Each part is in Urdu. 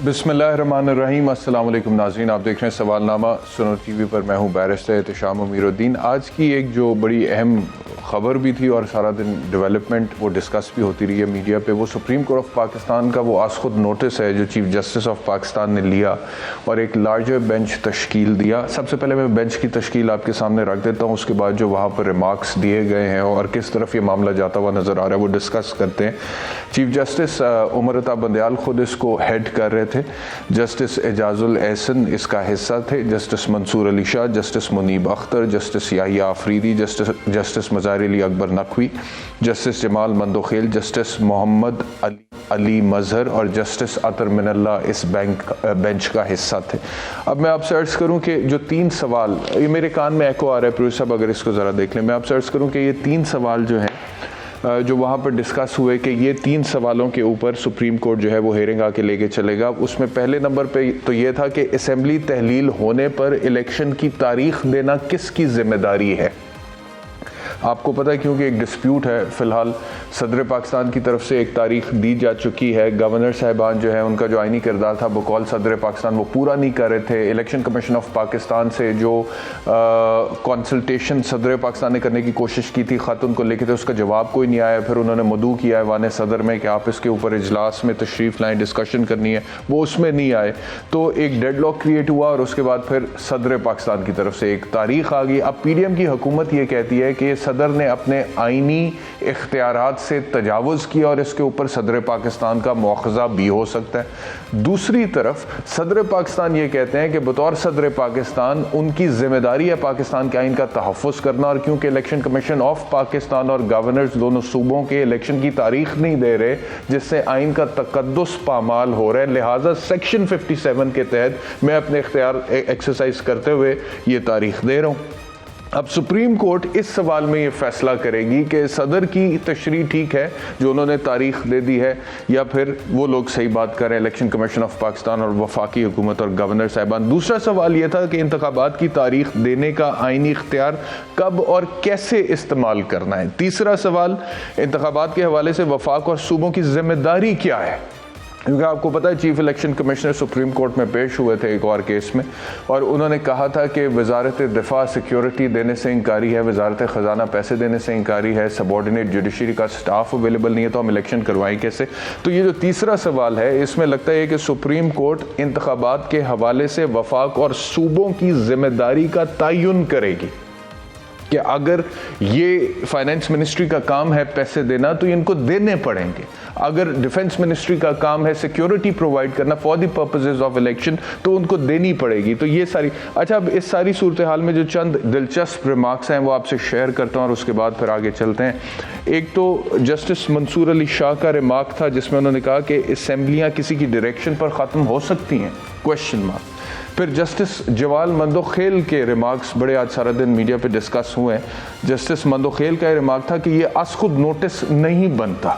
بسم اللہ الرحمن الرحیم۔ السلام علیکم ناظرین، آپ دیکھ رہے ہیں سوال نامہ سنو ٹی وی پر۔ میں ہوں بیرسٹر احتشام امیر الدین۔ آج کی ایک جو بڑی اہم خبر بھی تھی اور سارا دن ڈیولپمنٹ وہ ڈسکس بھی ہوتی رہی ہے میڈیا پہ، وہ سپریم کورٹ آف پاکستان کا وہ از خود نوٹس ہے جو چیف جسٹس آف پاکستان نے لیا اور ایک لارجر بینچ تشکیل دیا۔ سب سے پہلے میں بینچ کی تشکیل آپ کے سامنے رکھ دیتا ہوں، اس کے بعد جو وہاں پر ریمارکس دیے گئے ہیں اور کس طرف یہ معاملہ جاتا ہوا نظر آ رہا ہے وہ ڈسکس کرتے ہیں۔ چیف جسٹس عمر عطا بندیال خود اس کو ہیڈ کر رہے تھے، جسٹس اعجاز الاحسن اس کا حصہ تھے، جسٹس منصور علی شاہ، جسٹس منیب اختر، جسٹس یحییٰ آفریدی، جسٹس مظاہر علی اکبر نقوی، جسٹس جمال مندوخیل، جسٹس محمد علی مظہر اور جسٹس عطر من اللہ اس بینچ کا حصہ تھے۔ اب میں آپ سے عرض کروں کہ جو 3 سوال، یہ میرے کان میں ایکو آ رہا ہے پروفیسر صاحب، اگر اس کو ذرا دیکھ لیں، میں آپ سے عرض کروں کہ یہ 3 سوال جو ہیں جو وہاں پر ڈسکس ہوئے کہ یہ 3 سوالوں کے اوپر سپریم کورٹ جو ہے وہ ہیئرنگ آ کے لے کے چلے گا۔ اس میں پہلے نمبر پہ تو یہ تھا کہ اسمبلی تحلیل ہونے پر الیکشن کی تاریخ دینا کس کی ذمہ داری ہے۔ آپ کو پتہ ہے کیونکہ ایک ڈسپیوٹ ہے، فی الحال صدر پاکستان کی طرف سے ایک تاریخ دی جا چکی ہے، گورنر صاحبان جو ہیں ان کا جو آئینی کردار تھا بقول صدر پاکستان وہ پورا نہیں کر رہے تھے۔ الیکشن کمیشن آف پاکستان سے جو کنسلٹیشن صدر پاکستان نے کرنے کی کوشش کی تھی، خط ان کو لکھے تھے، اس کا جواب کوئی نہیں آیا۔ پھر انہوں نے مدعو کیا ایوان صدر میں کہ آپ اس کے اوپر اجلاس میں تشریف لائیں، ڈسکشن کرنی ہے، وہ اس میں نہیں آئے، تو ایک ڈیڈ لاک کریٹ ہوا اور اس کے بعد پھر صدر پاکستان کی طرف سے ایک تاریخ آ گئی۔ اب پی ڈی ایم کی حکومت یہ کہتی ہے کہ صدر نے اپنے آئینی اختیارات سے تجاوز کیا اور اس کے اوپر صدر پاکستان کا مواخذہ بھی ہو سکتا ہے۔ دوسری طرف صدر پاکستان یہ کہتے ہیں کہ بطور صدر پاکستان ان کی ذمہ داری ہے پاکستان کے آئین کا تحفظ کرنا، اور کیونکہ الیکشن کمیشن آف پاکستان اور گورنرز دونوں صوبوں کے الیکشن کی تاریخ نہیں دے رہے جس سے آئین کا تقدس پامال ہو رہا ہے، لہٰذا سیکشن 57 کے تحت میں اپنے اختیار ایکسرسائز کرتے ہوئے یہ تاریخ دے رہا ہوں۔ اب سپریم کورٹ اس سوال میں یہ فیصلہ کرے گی کہ صدر کی تشریح ٹھیک ہے جو انہوں نے تاریخ دے دی ہے، یا پھر وہ لوگ صحیح بات کریں الیکشن کمیشن آف پاکستان اور وفاقی حکومت اور گورنر صاحبان۔ دوسرا سوال یہ تھا کہ انتخابات کی تاریخ دینے کا آئینی اختیار کب اور کیسے استعمال کرنا ہے۔ تیسرا سوال انتخابات کے حوالے سے وفاق اور صوبوں کی ذمہ داری کیا ہے، کیونکہ آپ کو پتہ ہے chief election commissioner supreme court میں پیش ہوئے تھے ایک اور کیس میں، اور انہوں نے کہا تھا کہ وزارت دفاع سیکیورٹی دینے سے انکاری ہے، وزارت خزانہ پیسے دینے سے انکاری ہے، سب آرڈینیٹ جوڈیشری کا سٹاف اویلیبل نہیں ہے، تو ہم الیکشن کروائیں کیسے۔ تو یہ جو تیسرا سوال ہے اس میں لگتا ہے کہ سپریم کورٹ انتخابات کے حوالے سے وفاق اور صوبوں کی ذمہ داری کا تعین کرے گی کہ اگر یہ فائنانس منسٹری کا کام ہے پیسے دینا تو ان کو دینے پڑیں گے، اگر ڈیفنس منسٹری کا کام ہے سیکیورٹی پرووائڈ کرنا for the purposes of election تو ان کو دینی پڑے گی۔ تو یہ ساری اچھا، اب اس ساری صورتحال میں جو چند دلچسپ ریمارکس ہیں وہ آپ سے شیئر کرتا ہوں اور اس کے بعد پھر آگے چلتے ہیں۔ ایک تو جسٹس منصور علی شاہ کا ریمارک تھا جس میں انہوں نے کہا کہ اسمبلیاں کسی کی ڈائریکشن پر ختم ہو سکتی ہیں، کویشچن مارک۔ پھر جسٹس جمال مندوخیل کے ریمارکس بڑے آج سارا دن میڈیا پہ ڈسکس ہوئے ہیں۔ جسٹس مندوخیل کا ریمارک تھا کہ یہ از خود نوٹس نہیں بنتا۔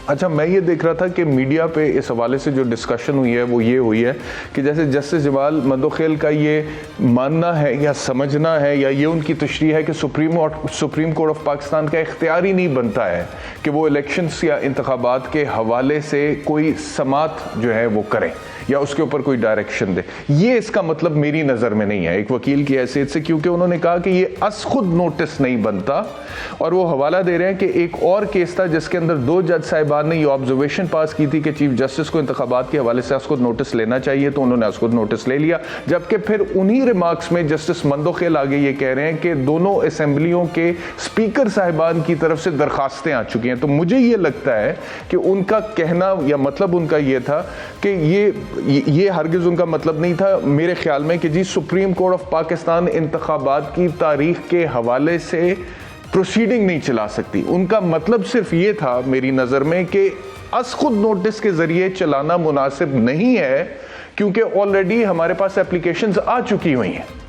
اچھا، میں یہ دیکھ رہا تھا کہ میڈیا پہ اس حوالے سے جو ڈسکشن ہوئی ہے وہ یہ ہوئی ہے کہ جیسے جسٹس جمال مندوخیل کا یہ ماننا ہے یا سمجھنا ہے یا یہ ان کی تشریح ہے کہ سپریم کورٹ آف پاکستان کا اختیار ہی نہیں بنتا ہے کہ وہ الیکشنز یا انتخابات کے حوالے سے کوئی سماعت جو ہے وہ کرے یا اس کے اوپر کوئی ڈائریکشن دے۔ یہ اس کا مطلب میری نظر میں نہیں ہے ایک وکیل کی حیثیت سے، کیونکہ انہوں نے کہا کہ یہ از خود نوٹس نہیں بنتا، اور وہ حوالہ دے رہے ہیں کہ ایک اور کیس تھا جس کے اندر 2 جج صاحبان نے یہ آبزرویشن پاس کی تھی کہ چیف جسٹس کو انتخابات کے حوالے سے از خود نوٹس لینا چاہیے، تو انہوں نے از خود نوٹس لے لیا، جبکہ پھر انہی ریمارکس میں جسٹس مندوخیل آگے یہ کہہ رہے ہیں کہ دونوں اسمبلیوں کے اسپیکر صاحبان کی طرف سے درخواستیں آ چکی ہیں۔ تو مجھے یہ لگتا ہے کہ ان کا کہنا یا مطلب ان کا یہ تھا کہ یہ ہرگز ان کا مطلب نہیں تھا میرے خیال میں کہ جی سپریم کورٹ آف پاکستان انتخابات کی تاریخ کے حوالے سے پروسیڈنگ نہیں چلا سکتی۔ ان کا مطلب صرف یہ تھا میری نظر میں کہ از خود نوٹس کے ذریعے چلانا مناسب نہیں ہے، کیونکہ آلریڈی ہمارے پاس اپلیکیشنز آ چکی ہوئی ہیں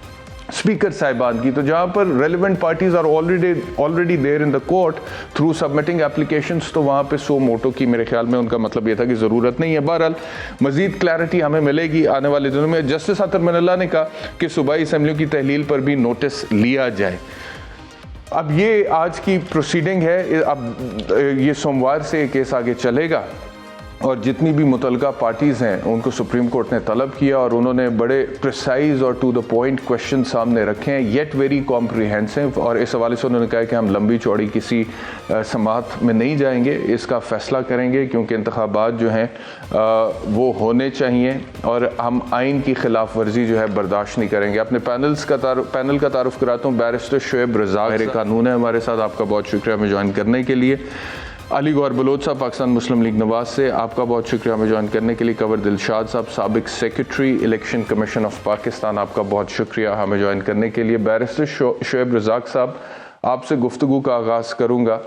اسپیکر صاحبان کی، تو جہاں پر relevant parties are already there in the court through submitting applications، تو وہاں پہ سو موٹو کی میرے خیال میں ان کا مطلب یہ تھا کہ ضرورت نہیں ہے۔ بہرحال مزید کلیئرٹی ہمیں ملے گی آنے والے دنوں میں۔ جسٹس عطر من اللہ نے کہا کہ صوبائی اسمبلیوں کی تحلیل پر بھی نوٹس لیا جائے۔ اب یہ آج کی پروسیڈنگ ہے، اب یہ سوموار سے کیس آگے چلے گا، اور جتنی بھی متعلقہ پارٹیز ہیں ان کو سپریم کورٹ نے طلب کیا اور انہوں نے بڑے پریسائز اور ٹو دا پوائنٹ کوشچن سامنے رکھے ہیں یٹ ویری کمپریہنسو، اور اس حوالے سے انہوں نے کہا کہ ہم لمبی چوڑی کسی سماعت میں نہیں جائیں گے، اس کا فیصلہ کریں گے کیونکہ انتخابات جو ہیں وہ ہونے چاہیے اور ہم آئین کی خلاف ورزی جو ہے برداشت نہیں کریں گے۔ اپنے پینل کا تعارف کراتا ہوں، بیرسٹر شعیب رزاق ماہر قانون ہے ہمارے ساتھ، آپ کا بہت شکریہ ہمیں جوائن کرنے کے لیے۔ علی گوہر بلوچ صاحب پاکستان مسلم لیگ نواز سے، آپ کا بہت شکریہ ہمیں جوائن کرنے کے لیے۔ قمر دلشاد صاحب سابق secretary election commission of Pakistan, آپ کا بہت شکریہ ہمیں جوائن کرنے کے لیے۔ بیرسٹر شعیب رزاق صاحب، آپ سے گفتگو کا آغاز کروں گا۔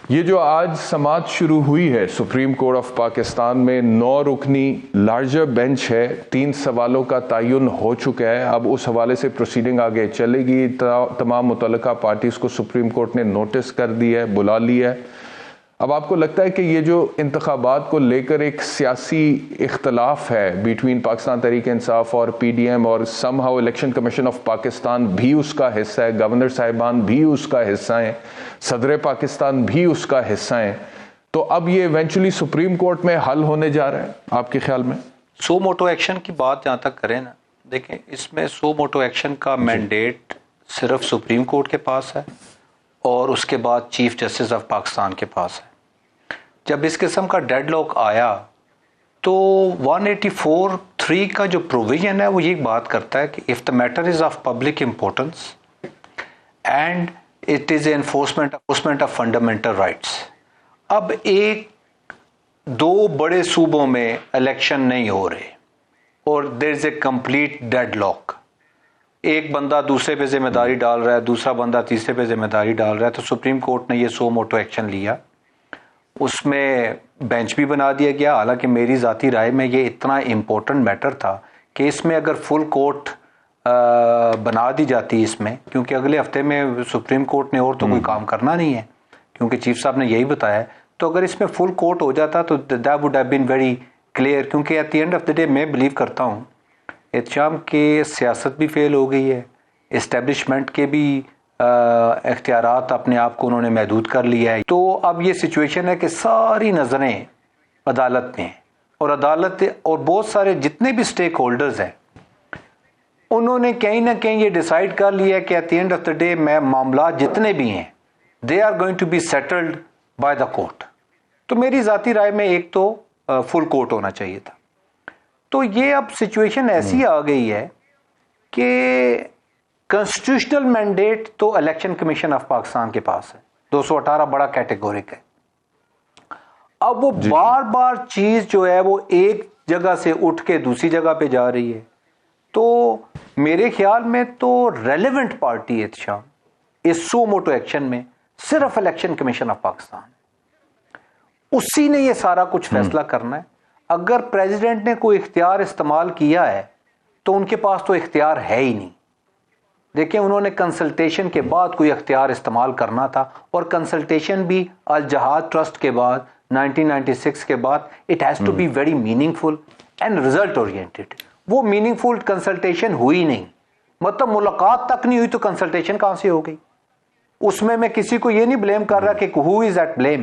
یہ جو آج سماعت شروع ہوئی ہے سپریم کورٹ آف پاکستان میں، 9 رکنی لارجر بینچ ہے، 3 سوالوں کا تعین ہو چکا ہے، اب اس حوالے سے پروسیڈنگ آگے چلے گی۔ تمام متعلقہ پارٹیز کو سپریم کورٹ نے نوٹس کر دیا ہے، بلا لیا ہے۔ اب آپ کو لگتا ہے کہ یہ جو انتخابات کو لے کر ایک سیاسی اختلاف ہے بٹوین پاکستان تحریک انصاف اور پی ڈی ایم، اور some how election commission of Pakistan بھی اس کا حصہ ہے، گورنر صاحبان بھی اس کا حصہ ہیں، صدر پاکستان بھی اس کا حصہ ہیں، تو اب یہ ایونچولی سپریم کورٹ میں حل ہونے جا رہا ہے آپ کے خیال میں؟ سو موٹو ایکشن کی بات جہاں تک کریں نا، دیکھیں اس میں سو موٹو ایکشن کا مینڈیٹ صرف سپریم کورٹ کے پاس ہے اور اس کے بعد چیف جسٹس آف پاکستان کے پاس ہے۔ جب اس قسم کا ڈیڈ لاک آیا تو 184(3) کا جو پروویژن ہے وہ یہ بات کرتا ہے کہ if the matter is of public importance and it is enforcement of fundamental rights۔ اب دو بڑے صوبوں میں الیکشن نہیں ہو رہے اور there is a complete deadlock، ایک بندہ دوسرے پہ ذمہ داری ڈال رہا ہے، دوسرا بندہ تیسرے پہ ذمہ داری ڈال رہا ہے، تو سپریم کورٹ نے یہ سو موٹو ایکشن لیا۔ اس میں بینچ بھی بنا دیا گیا، حالانکہ میری ذاتی رائے میں یہ اتنا امپورٹنٹ میٹر تھا کہ اس میں اگر فل کورٹ بنا دی جاتی اس میں، کیونکہ اگلے ہفتے میں سپریم کورٹ نے اور تو کوئی کام کرنا نہیں ہے کیونکہ چیف صاحب نے یہی بتایا ہے، تو اگر اس میں فل کورٹ ہو جاتا تو that would have been very clear, کیونکہ at the end of the day میں بلیو کرتا ہوں احتشام کہ سیاست بھی فیل ہو گئی ہے، اسٹیبلشمنٹ کے بھی اختیارات اپنے آپ کو انہوں نے محدود کر لیا ہے، تو اب یہ سچویشن ہے کہ ساری نظریں عدالت میں ہیں، اور عدالت اور بہت سارے جتنے بھی سٹیک ہولڈرز ہیں انہوں نے کہیں نہ کہیں یہ ڈیسائیڈ کر لیا ہے کہ at the end of the day میں معاملات جتنے بھی ہیں they are going to be settled by the court. تو میری ذاتی رائے میں ایک تو فل کورٹ ہونا چاہیے تھا۔ تو یہ اب سچویشن ایسی آ گئی ہے کہ کنسٹیٹیوشنل مینڈیٹ تو الیکشن کمیشن آف پاکستان کے پاس ہے، 218 بڑا کیٹیگورک ہے۔ اب وہ بار بار چیز جو ہے وہ ایک جگہ سے اٹھ کے دوسری جگہ پہ جا رہی ہے، تو میرے خیال میں تو ریلیونٹ پارٹی احتشام اس سو موٹو ایکشن میں صرف الیکشن کمیشن آف پاکستان، اسی نے یہ سارا کچھ فیصلہ کرنا ہے۔ اگر پریزیڈنٹ نے کوئی اختیار استعمال کیا ہے تو ان کے پاس تو اختیار ہے ہی نہیں۔ دیکھیں انہوں نے کنسلٹیشن کے بعد کوئی اختیار استعمال کرنا تھا، اور کنسلٹیشن بھی الجہاد ٹرسٹ کے بعد 1996 کے بعد it has to be very meaningful and result oriented. وہ میننگ فل کنسلٹیشن ہوئی نہیں، مطلب ملاقات تک نہیں ہوئی تو کنسلٹیشن کہاں سے ہو گئی؟ اس میں کسی کو یہ نہیں بلیم کر رہا کہ ہو از ایٹ بلیم،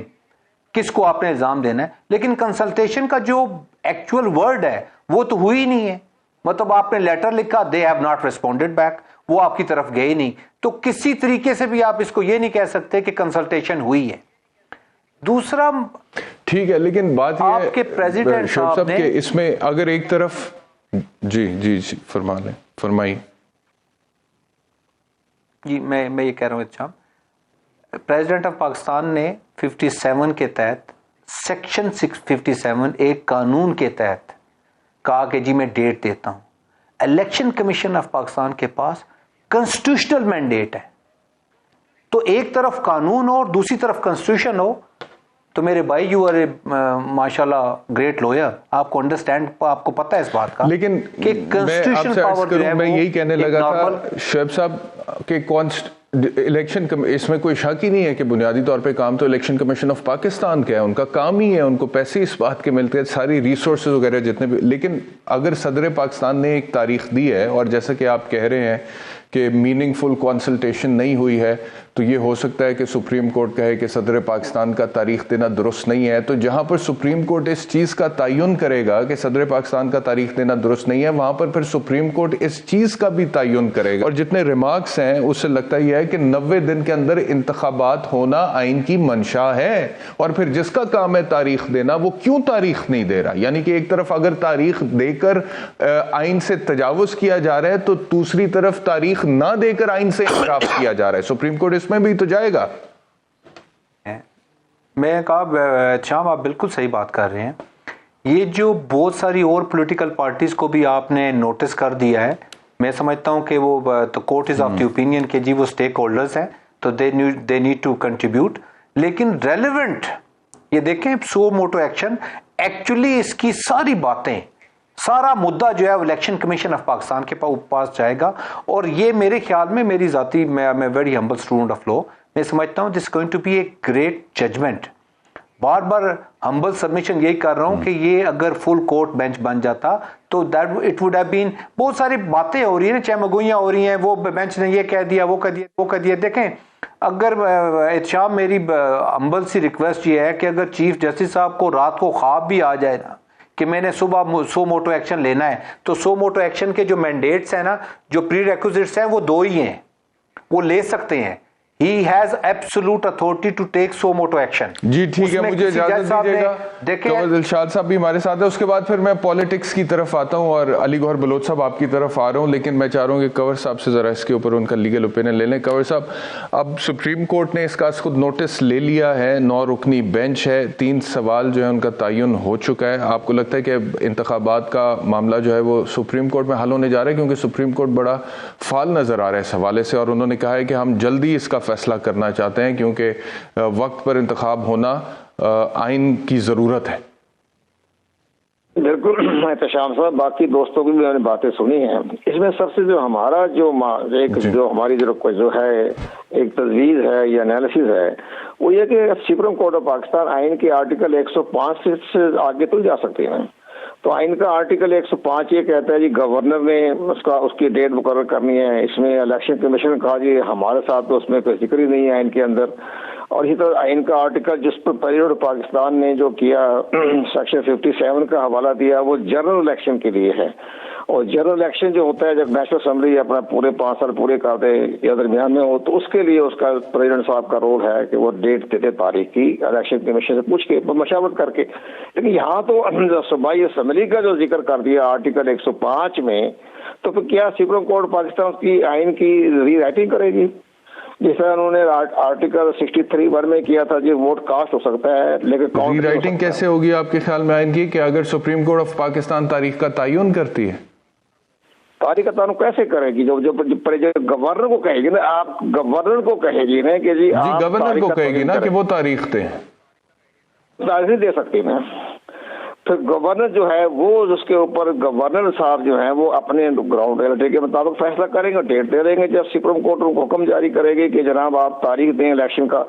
کس کو آپ نے الزام دینا ہے، لیکن کنسلٹیشن کا جو ایکچوئل ورڈ ہے وہ تو ہوئی نہیں ہے۔ مطلب آپ نے لیٹر لکھا، they have not responded back, وہ آپ کی طرف گئے نہیں، تو کسی طریقے سے بھی آپ اس کو یہ نہیں کہہ سکتے کہ کنسلٹیشن ہوئی ہے۔ دوسرا ٹھیک ہے، لیکن بات یہ آپ کے پریزیڈنٹ صاحب نے کہ اس میں اگر ایک طرف جی فرما لیں، فرمائیے۔ جی میں یہ کہہ رہا ہوں اچھا، پریزیڈنٹ آف پاکستان نے 57 کے تحت سیکشن 657 ایک قانون کے تحت کہا کہ جی میں ڈیٹ دیتا ہوں۔ الیکشن کمیشن آف پاکستان کے پاس کنسٹیٹیوشنل مینڈیٹ ہے، تو ایک طرف قانون ہو اور دوسری طرف کنسٹیٹیوشن ہو، تو میرے بھائی یو آر ماشاءاللہ گریٹ لوئر، آپ کو انڈرسٹینڈ، آپ کو پتہ ہے اس بات کا، لیکن کہ کنسٹیٹیوشن پاور جو ہے میں یہی کہنے لگا تھا شعیب صاحب کہ الیکشن اس میں کوئی شک ہی نہیں ہے کہ بنیادی طور پہ کام تو الیکشن کمیشن آف پاکستان کا ہے، ان کا کام ہی ہے، ان کو پیسے اس بات کے ملتے ہیں، ساری ریسورسز وغیرہ جتنے بھی، لیکن اگر صدر پاکستان نے ایک تاریخ دی ہے اور جیسا کہ آپ کہہ رہے ہیں کہ میننگ فل کنسلٹیشن نہیں ہوئی ہے، تو یہ ہو سکتا ہے کہ سپریم کورٹ کہے کہ صدر پاکستان کا تاریخ دینا درست نہیں ہے. تو جہاں پر سپریم کورٹ اس چیز کا تعین کرے گا کہ صدر پاکستان کا تاریخ دینا درست نہیں ہے, وہاں پر پھر سپریم کورٹ اس چیز کا بھی تعین کرے گا. اور جتنے ریمارکس ہیں اس سے لگتا یہ ہے کہ 90 دن کے اندر انتخابات ہونا آئین کی منشا ہے, اور پھر جس کا کام ہے تاریخ دینا وہ کیوں تاریخ نہیں دے رہا. یعنی کہ ایک طرف اگر تاریخ دے کر آئین سے تجاوز کیا جا رہا ہے تو دوسری طرف تاریخ نہ دے کر آئین سے انحراف کیا جا رہا ہے. سپریم کورٹ اس میں بھی تو جائے گا. میں کہا شام آپ بالکل صحیح بات کر رہے ہیں. یہ جو بہت ساری اور پولیٹیکل پارٹیز کو بھی آپ نے نوٹس کر دیا ہے, میں سمجھتا ہوں کہ وہ court is of the opinion کہ جی وہ اسٹیک ہولڈرز ہیں تو دے نیڈ ٹو کنٹریبیوٹ. لیکن ریلیونٹ یہ دیکھیں سو موٹو ایکشن ایکچولی اس کی ساری باتیں, سارا مدعا جو ہے الیکشن کمیشن آف پاکستان کے پاس جائے گا. اور یہ میرے خیال میں میری ذاتی میں very humble student of law, میں سمجھتا ہوں this going to be a great judgement. بار بار ہمبل سبمیشن یہی کر رہا ہوں کہ یہ اگر فل کورٹ بینچ بن جاتا تو دیٹ اٹ وڈ ہیو بین, بہت ساری باتیں ہو رہی ہیں نا, چاہے مگوئیاں ہو رہی ہیں, وہ بینچ نے یہ کہہ دیا, وہ کہہ دیا. دیکھیں اگر احتشام میری ہمبل سی ریکویسٹ یہ ہے کہ اگر چیف جسٹس صاحب کو رات کو خواب بھی آ جائے نا کہ میں نے صبح سو موٹو ایکشن لینا ہے, تو سو موٹو ایکشن کے جو مینڈیٹس ہیں نا, جو پری ریکوزٹس ہیں, وہ 2 ہی ہیں, وہ لے سکتے ہیں. He has absolute authority to take so moto action. جی ٹھیک ہے, مجھے اجازت دیجیے گا. کنور دلشاد صاحب بھی ہمارے ساتھ ہے, اس کے بعد پھر میں پالیٹکس کی طرف آتا ہوں اور علی گوہر بلوچ صاحب آپ کی طرف آ رہا ہوں. لیکن میں چاہ رہا ہوں کہ کنور صاحب سے ذرا اس کے اوپر ان کا لیگل اوپینین لے لیں. کنور صاحب, اب سپریم کورٹ نے اس کا خود نوٹس لے لیا ہے, 9 رکنی بینچ ہے, 3 سوال جو ہے ان کا تعین ہو چکا ہے. آپ کو لگتا ہے کہ انتخابات کا معاملہ جو ہے وہ سپریم کورٹ میں حل ہونے جا رہا ہے, کیونکہ سپریم کورٹ بڑا فعال نظر آ رہا ہے اس حوالے سے, اور انہوں نے کہا ہے کہ ہم جلدی اس کا فیصلہ کرنا چاہتے ہیں کیونکہ وقت پر انتخاب ہونا آئین کی ضرورت ہے. بالکل احتشام صاحب, باقی دوستوں کی بھی میں نے باتیں سنی ہیں. اس میں سب سے جو ہمارا جو ہماری جو ہے ایک تجویز ہے یا انالیسس ہے, وہ یہ کہ سپریم کورٹ آف پاکستان آئین کے آرٹیکل 105 سے آگے تو جا سکتے ہیں. تو آئین کا آرٹیکل 105 یہ کہتا ہے جی گورنر نے اس کی ڈیٹ مقرر کرنی ہے. اس میں الیکشن کمیشن نے کہا جی ہمارے ساتھ تو اس میں کوئی ذکر ہی نہیں ہے آئین کے اندر. اور اسی طرح آئین کا آرٹیکل جس پر پیریڈ پاکستان نے جو کیا سیکشن 57 کا حوالہ دیا, وہ جنرل الیکشن کے لیے ہے. اور جنرل الیکشن جو ہوتا ہے جب نیشنل اسمبلی اپنا پورے 5 سال پورے کر دے یا درمیان میں ہو, تو اس کے لیے اس کا پریزیڈنٹ صاحب کا رول ہے کہ وہ ڈیٹ دیتے تاریخ کی الیکشن کمیشن سے پوچھ کے مشاورت کر کے. لیکن یہاں تو صوبائی اسمبلی کا جو ذکر کر دیا آرٹیکل 105 میں, تو پھر کیا سپریم کورٹ پاکستان کی آئین کی ری رائٹنگ کرے گی؟ جیسے انہوں نے آرٹیکل 63 میں کیا تھا جی ووٹ کاسٹ ہو سکتا ہے, لیکن ری رائٹنگ کیسے ہوگی آپ کے خیال میں آئین کی, کہ اگر سپریم کورٹ آف پاکستان تاریخ کا تعین کرتی ہے؟ تاریخ کا تعین کیسے کرے گی؟ جو گورنر کو کہے گی نا, آپ گورنر کو کہے گی نا کہ جی گورنر کو کہے گی نا کہ وہ تاریخ دیں, تاریخ دے سکتی میں. پھر گورنر جو ہے وہ اس کے اوپر گورنر صاحب جو ہیں وہ اپنے گراؤنڈ ریئلٹی کے مطابق فیصلہ کریں گے, ڈیٹ دے دیں گے. جب سپریم کورٹ کو حکم جاری کرے گی کہ جناب آپ تاریخ دیں الیکشن کا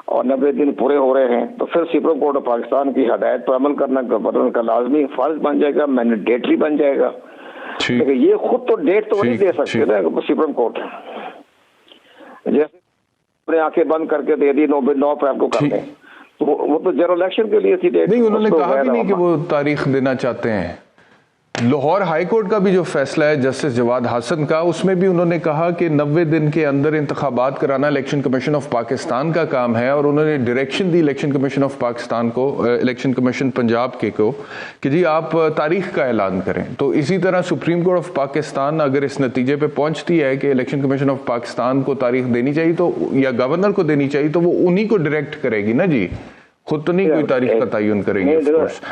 اور 90 دن پورے ہو رہے ہیں, تو پھر سپریم کورٹ آف پاکستان کی ہدایت پر عمل کرنا گورنر کا لازمی فرض بن جائے گا, مینڈیٹری بن جائے گا. لیکن یہ خود تو ڈیٹ تو نہیں دے سکتے نا سپریم کورٹ, جیسے اپنے آنکھیں بند کر کے دے دی 9 اپریل کو کر دیں, وہ تو جنرل الیکشن کے لیے تھی ڈیٹ. نہیں, انہوں نے کہا بھی نہیں کہ وہ تاریخ دینا چاہتے ہیں. لاہور ہائی کورٹ کا بھی جو فیصلہ ہے جسٹس جواد حسن کا, اس میں بھی انہوں نے کہا کہ 90 دن کے اندر انتخابات کرانا الیکشن کمیشن آف پاکستان کا کام ہے, اور انہوں نے direction the election commission of Pakistan کو, الیکشن کمیشن پنجاب کے کو, کہ جی آپ تاریخ کا اعلان کریں. تو اسی طرح سپریم کورٹ آف پاکستان اگر اس نتیجے پہ پہنچتی ہے کہ الیکشن کمیشن آف پاکستان کو تاریخ دینی چاہیے تو, یا گورنر کو دینی چاہیے, تو وہ انہی کو ڈائریکٹ کرے گی نا جی, خود تو نہیں کوئی تاریخ کا تعین کریں گے,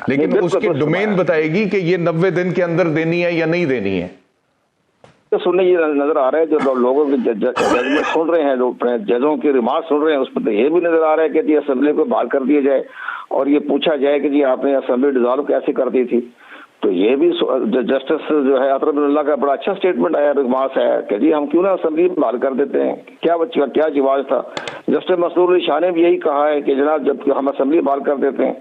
لیکن اس کی ڈومین بتائے گی کہ یہ 90 دن کے اندر دینی ہے یا نہیں دینی ہے. تو سننے یہ نظر آ رہا ہے, جو لوگوں کی ججمنٹ سن رہے ہیں, جو ججوں کی ریمارک سن رہے ہیں, اس پر تو یہ بھی نظر آ رہا ہے کہ جی اسمبلی کو بحال کر دیا جائے اور یہ پوچھا جائے کہ جی آپ نے اسمبلی ڈیزالو کیسے کر دی تھی. تو یہ بھی جسٹس جو ہے اطہر بن اللہ کا بڑا اچھا اسٹیٹمنٹ آیا, ریمارکس ہے کہ جی ہم کیوں نہ اسمبلی بحال کر دیتے ہیں, کیا جواز تھا. جسٹس مسرور علی شاہ نے بھی یہی کہا ہے کہ جناب جب ہم اسمبلی بحال کر دیتے ہیں.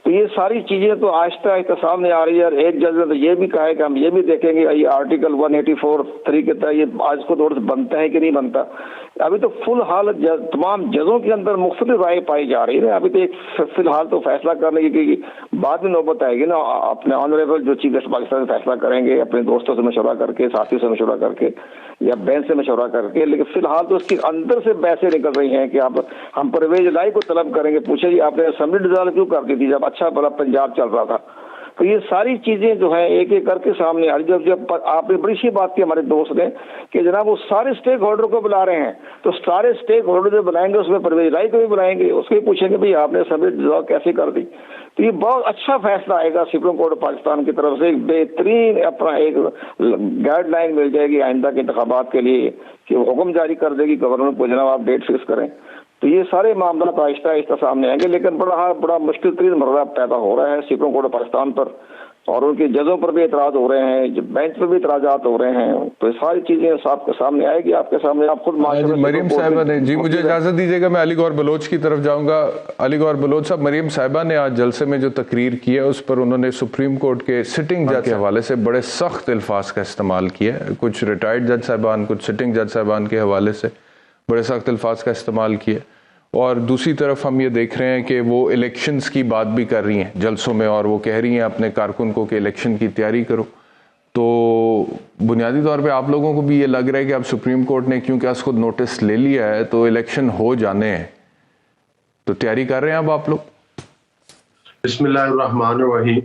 تو یہ ساری چیزیں تو آہستہ آہستہ سامنے آ رہی ہے. اور ایک جج نے تو یہ بھی کہا ہے کہ ہم یہ بھی دیکھیں گے یہ آرٹیکل 184(3) کے تحت یہ آج کو دور سے بنتا ہے کہ نہیں بنتا. ابھی تو فل حال تمام ججوں کے اندر مختلف رائے پائی جا رہی ہے. ابھی تو ایک فی الحال تو فیصلہ کرنے کی بعد میں نوبت آئے گی نا. اپنے آنریبل جو چیف جسٹس پاکستان فیصلہ کریں گے اپنے دوستوں سے مشورہ کر کے, ساتھیوں سے مشورہ کر کے یا بینچ سے مشورہ کر کے. لیکن فی الحال تو اس کے اندر سے بحثیں نکل رہی ہیں کہ اب ہم پرویز الہی کو طلب کریں گے. پوچھے جی آپ نے اسمبلی ڈیزالو کیوں کر دی تھی جب اچھا بڑا پنجاب چل رہا تھا؟ تو یہ ساری چیزیں جو ہیں ایک ایک کر کے سامنے آ رہی. جب آپ نے بڑی سی بات کی ہمارے دوست نے کہ جناب وہ سارے اسٹیک ہولڈر کو بلا رہے ہیں, تو سارے اسٹیک ہولڈر جو بلائیں گے اس میں پرویز الہی کو بھی بلائیں گے, اس کو بھی پوچھیں گے بھائی آپ نے اسمبلی ڈیزالو کیسے کر دی. تو یہ بہت اچھا فیصلہ آئے گا سپریم کورٹ آف پاکستان کی طرف سے. ایک بہترین اپنا ایک گائیڈ لائن مل جائے گی آئندہ کے انتخابات کے لیے کہ وہ حکم جاری کر دے گی گورنر کو جناب آپ ڈیٹ فکس کریں. تو یہ سارے معاملات آہستہ آہستہ سامنے آئیں گے. لیکن بڑا مشکل ترین مرحلہ پیدا ہو رہا ہے سپریم کورٹ آف پاکستان پر, اور ان کے ججوں پر بھی اعتراض ہو رہے ہیں, بینچ پر بھی اعتراضات ہو رہے ہیں. تو یہ ساری چیزیں صاحب کے سامنے آئے گی, آپ کے سامنے آپ خود مریم صاحبہ نے. جی مجھے اجازت دیجیے گا, میں علی گور بلوچ کی طرف جاؤں گا. علی گور بلوچ صاحب, مریم صاحبہ نے آج جلسے میں جو تقریر کی ہے اس پر انہوں نے سپریم کورٹ کے سٹنگ جج کے حوالے سے بڑے سخت الفاظ کا استعمال کیا ہے. کچھ ریٹائرڈ جج صاحبان, کچھ سٹنگ جج صاحبان کے حوالے سے بڑے سخت الفاظ کا استعمال کیا. اور دوسری طرف ہم یہ دیکھ رہے ہیں کہ وہ الیکشنز کی بات بھی کر رہی ہیں جلسوں میں, اور وہ کہہ رہی ہیں اپنے کارکن کو کہ الیکشن کی تیاری کرو. تو بنیادی طور پہ آپ لوگوں کو بھی یہ لگ رہا ہے کہ اب سپریم کورٹ نے کیونکہ اس کو نوٹس لے لیا ہے تو الیکشن ہو جانے ہیں, تو تیاری کر رہے ہیں اب آپ لوگ؟ بسم اللہ الرحمن الرحیم.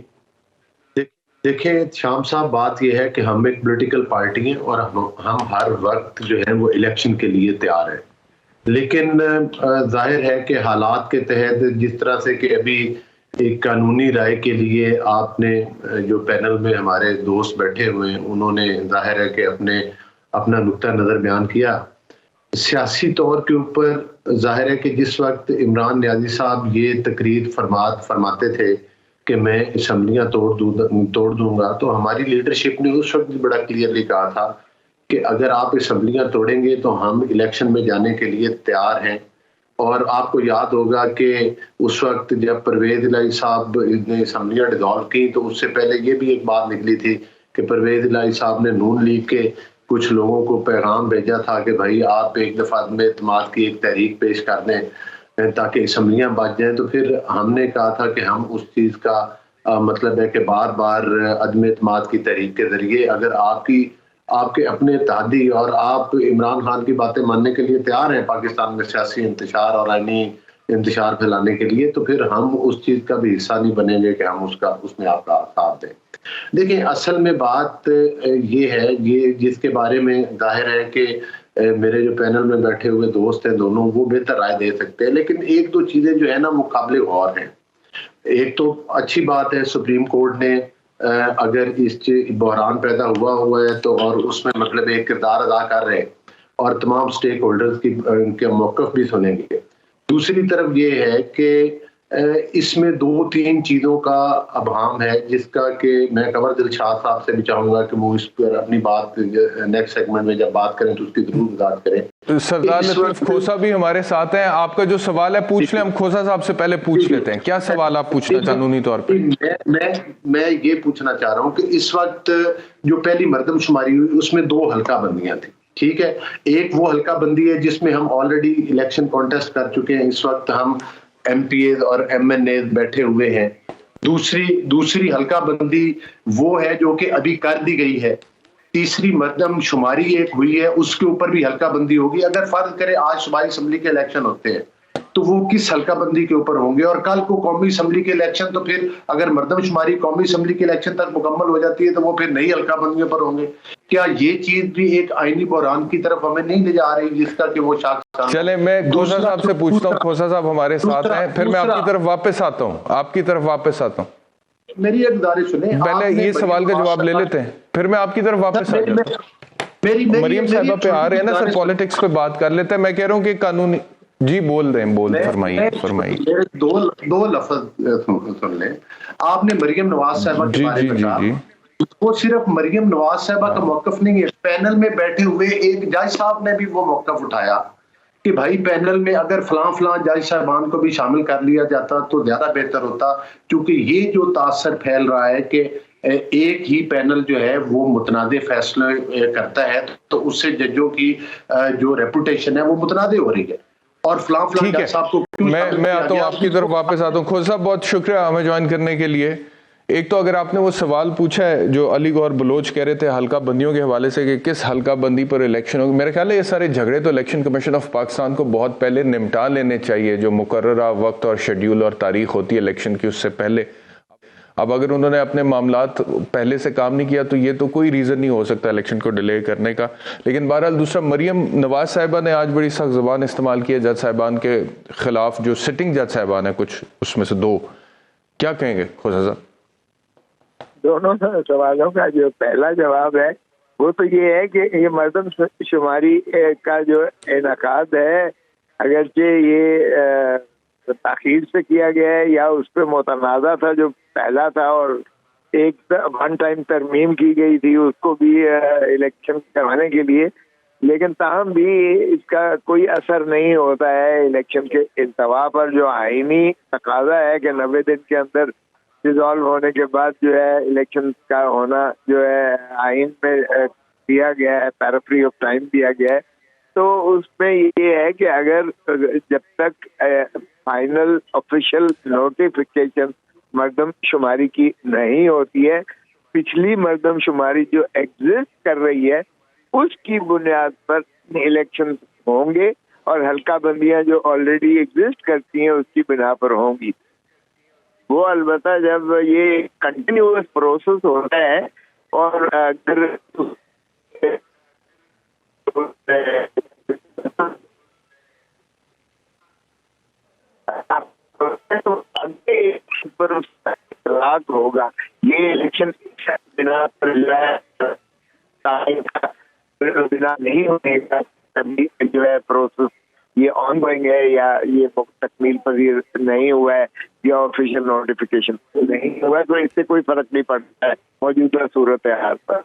دیکھیں شام صاحب, بات یہ ہے کہ ہم ایک پولیٹیکل پارٹی ہیں اور ہم ہر وقت جو ہے وہ الیکشن کے لیے تیار ہیں. لیکن ظاہر ہے کہ حالات کے تحت جس طرح سے کہ ابھی ایک قانونی رائے کے لیے آپ نے جو پینل میں ہمارے دوست بیٹھے ہوئے ہیں انہوں نے ظاہر ہے کہ اپنا نقطہ نظر بیان کیا. سیاسی طور کے اوپر ظاہر ہے کہ جس وقت عمران نیازی صاحب یہ تقریر فرماتے تھے کہ میں اسمبلیاں توڑ دوں گا, تو ہماری لیڈرشپ نے اس وقت بڑا کلیئرلی کہا تھا کہ اگر آپ اسمبلیاں توڑیں گے تو ہم الیکشن میں جانے کے لیے تیار ہیں. اور آپ کو یاد ہوگا کہ اس وقت جب پرویز الہی صاحب نے اسمبلیاں ڈیزالو کی تو اس سے پہلے یہ بھی ایک بات نکلی تھی کہ پرویز الہی صاحب نے نون لیگ کے کچھ لوگوں کو پیغام بھیجا تھا کہ بھائی آپ ایک دفعہ عدم اعتماد کی ایک تحریک پیش کر دیں تاکہ اسمبلیاں بچ جائیں. تو پھر ہم نے کہا تھا کہ ہم اس چیز کا مطلب ہے کہ بار بار عدم اعتماد کی تحریک کے ذریعے اگر آپ کے اپنے اتحادی اور آپ عمران خان کی باتیں ماننے کے لیے تیار ہیں پاکستان میں سیاسی انتشار اور آئینی انتشار پھیلانے کے لیے, تو پھر ہم اس چیز کا بھی حصہ نہیں بنیں گے کہ ہم اس میں آپ کا ساتھ دیں. دیکھیں اصل میں بات یہ ہے, یہ جس کے بارے میں ظاہر ہے کہ میرے جو پینل میں بیٹھے ہوئے دوست ہیں دونوں وہ بہتر رائے دے سکتے ہیں. لیکن ایک دو چیزیں جو ہے نا وہ قابل غور ہیں. ایک تو اچھی بات ہے سپریم کورٹ نے اگر اس بحران پیدا ہوا ہے تو اور اس میں مطلب ایک کردار ادا کر رہے ہیں اور تمام سٹیک ہولڈرز کے موقف بھی سنیں گے. دوسری طرف یہ ہے کہ اس میں دو تین چیزوں کا ابہام ہے جس کا کہ میں قمر دلشاد صاحب سے بھی چاہوں گا کہ وہ اس پر اپنی بات نیکسٹ سیگمنٹ میں جب بات کریں تو اس کی ضرور وضاحت کریں. سردار لطیف کھوسا بھی ہمارے ساتھ ہیں, آپ کا جو سوال ہے پوچھ لیں, ہم کھوسا صاحب سے پہلے پوچھ لیتے ہیں. کیا سوال آپ پوچھنا قانونی طور پہ؟ میں یہ پوچھنا چاہ رہا ہوں کہ اس وقت جو پہلی مردم شماری ہوئی اس میں 2 حلقہ بندیاں تھیں, ٹھیک ہے. ایک وہ حلقہ بندی ہے جس میں ہم آلریڈی الیکشن کانٹیسٹ کر چکے ہیں, اس وقت ہم ایم پی ایز اور ایم این ایز بیٹھے ہوئے ہیں. دوسری حلقہ بندی وہ ہے جو کہ ابھی کر دی گئی ہے. تیسری مردم شماری ایک ہوئی ہے, اس کے اوپر بھی حلقہ بندی ہوگی. اگر فرض کرے آج صوبائی اسمبلی کے الیکشن ہوتے ہیں تو وہ کس حلقہ بندی کے اوپر ہوں گے, اور کل کو قومی اسمبلی کے الیکشن, تو پھر اگر مردم شماری قومی اسمبلی کے الیکشن تک مکمل ہو جاتی ہے تو وہ پھر نئی حلقہ بندیوں پر ہوں گے. کیا یہ چیز بھی ایک آئینی بحران کی طرف ہمیں نہیں لے جا رہی جس کا کہ وہ شخص؟ چلے میں کھوسا صاحب سے پوچھتا ہوں. کھوسا صاحب ہمارے ساتھ ہیں, پھر میں آپ کی طرف واپس آتا ہوں. میری ایک گزارش سنیں, پہلے یہ سوال کا جواب لے لیتے ہیں پھر میں آپ کی طرف واپس آ جاتا ہوں. مریم صاحبہ پہ آ رہے ہیں نا سر, پالیٹکس پہ بات کر لیتے ہیں. میں کہہ رہا ہوں کہ قانونی جی بول رہے ہیں, فرمائیے. دو لفظ سن لیں. آپ نے مریم نواز صاحبہ کے بارے میں کہا, وہ صرف مریم نواز صاحبہ کا موقف نہیں ہے, پینل میں بیٹھے ہوئے ایک جج صاحب نے بھی وہ موقف اٹھایا کہ بھائی پینل میں اگر فلاں جج صاحبان کو بھی شامل کر لیا جاتا تو زیادہ بہتر ہوتا, کیونکہ یہ جو تاثر پھیل رہا ہے کہ ایک ہی پینل جو ہے وہ متنازع فیصلے کرتا ہے تو اس سے ججوں کی جو ریپوٹیشن ہے وہ متنازع ہو رہی ہے. اور فلاں ٹھیک ہے، جج صاحب کو میں آتا ہوں آپ کی طرف واپس آتا ہوں. کھوسا صاحب بہت شکریہ ہمیں جوائن کرنے کے لیے. ایک تو اگر آپ نے وہ سوال پوچھا ہے جو علی گور بلوچ کہہ رہے تھے حلقہ بندیوں کے حوالے سے کہ کس حلقہ بندی پر الیکشن ہوگی، میرے خیال ہے یہ سارے جھگڑے تو الیکشن کمیشن آف پاکستان کو بہت پہلے نمٹا لینے چاہیے. جو مقررہ وقت اور شیڈیول اور تاریخ ہوتی ہے الیکشن کی اس سے پہلے. اب اگر انہوں نے اپنے معاملات پہلے سے کام نہیں کیا تو یہ تو کوئی ریزن نہیں ہو سکتا الیکشن کو ڈیلے کرنے کا. لیکن بہرحال دوسرا، مریم نواز صاحبہ نے آج بڑی سخت زبان استعمال کی ہے جج صاحبان کے خلاف، جو سٹنگ جج صاحبان ہیں کچھ اس میں سے 2. کیا کہیں گے کھوسا صاحب؟ دونوں سوالوں کا جو پہلا جواب ہے وہ تو یہ ہے کہ یہ مردم شماری کا جو انعقاد ہے، اگرچہ یہ تاخیر سے کیا گیا ہے یا اس پہ متنازع تھا جو پہلا تھا، اور ایک ون ٹائم ترمیم کی گئی تھی اس کو بھی الیکشن کروانے کے لیے، لیکن تاہم بھی اس کا کوئی اثر نہیں ہوتا ہے الیکشن کے انتوا پر. جو آئینی تقاضا ہے کہ 90 دن کے اندر ریزالو ہونے کے بعد جو ہے الیکشن کا ہونا جو ہے آئین میں دیا گیا ہے، پیرافری آف ٹائم دیا گیا ہے، تو اس میں یہ ہے کہ اگر جب تک فائنل آفیشیل نوٹیفیکیشن مردم شماری کی نہیں ہوتی ہے، پچھلی مردم شماری جو ایگزسٹ کر رہی ہے اس کی بنیاد پر الیکشن ہوں گے، اور حلقہ بندیاں جو آلریڈی ایگزسٹ کرتی ہیں اس کی بنا پر ہوں گی. وہ البتہ جب یہ کنٹینیوس پروسیس ہوتا ہے اور اگر ہوگا یہ الیکشن بنا پر بنا نہیں ہونے کا جو ہے پروسیس یہ آن گوئنگ ہے یا یہ تکمیل پذیر نہیں ہوا ہے یا آفیشیل نوٹیفیکیشن نہیں ہوا ہے، تو اس سے کوئی فرق نہیں پڑتا ہے موجودہ صورتحال پر.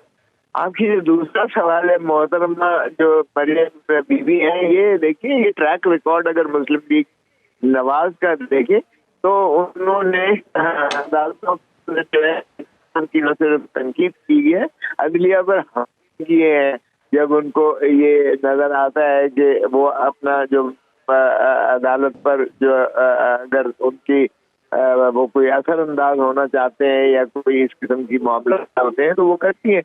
آپ کی جو دوسرا سوال ہے محترمہ جو مریم بی بی ہیں، یہ دیکھیے یہ ٹریک ریکارڈ اگر مسلم لیگ نواز کا دیکھیں تو انہوں نے عدالتوں جو ہے کی نہ صرف تنقید کی ہے، عدلیہ پر کیے ہیں جب ان کو یہ نظر آتا ہے کہ وہ اپنا جو عدالت پر جو اگر ان کی وہ کوئی اثر انداز ہونا چاہتے ہیں یا کوئی اس قسم کی معاملات ہوتے ہیں تو وہ کرتی ہیں.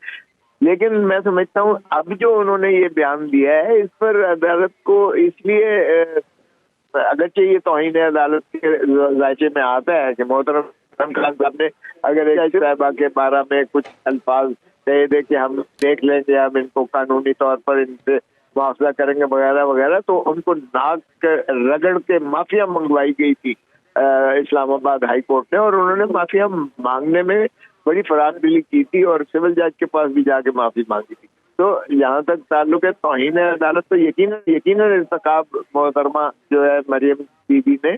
لیکن میں سمجھتا ہوں اب جو انہوں نے یہ بیان دیا ہے اس پر عدالت کو اس لیے اگرچہ یہ توہین عدالت کے ذائقے میں آتا ہے کہ محترم خان صاحب نے اگر ایک صاحبہ کے بارے میں کچھ الفاظ کہہ دے کہ ہم دیکھ لیں گے، ہم ان کو قانونی طور پر ان سے معاوضہ کریں گے وغیرہ وغیرہ، تو ان کو ناک رگڑ کے معافیا منگوائی گئی تھی اسلام آباد ہائی کورٹ نے، اور انہوں نے معافیا مانگنے میں بڑی فرار دلی کی تھی اور سول جج کے پاس بھی جا کے معافی مانگی تھی. تو جہاں تک تعلق ہے توہین عدالت تو یقیناً ارتکاب محترمہ جو ہے مریم بی بی نے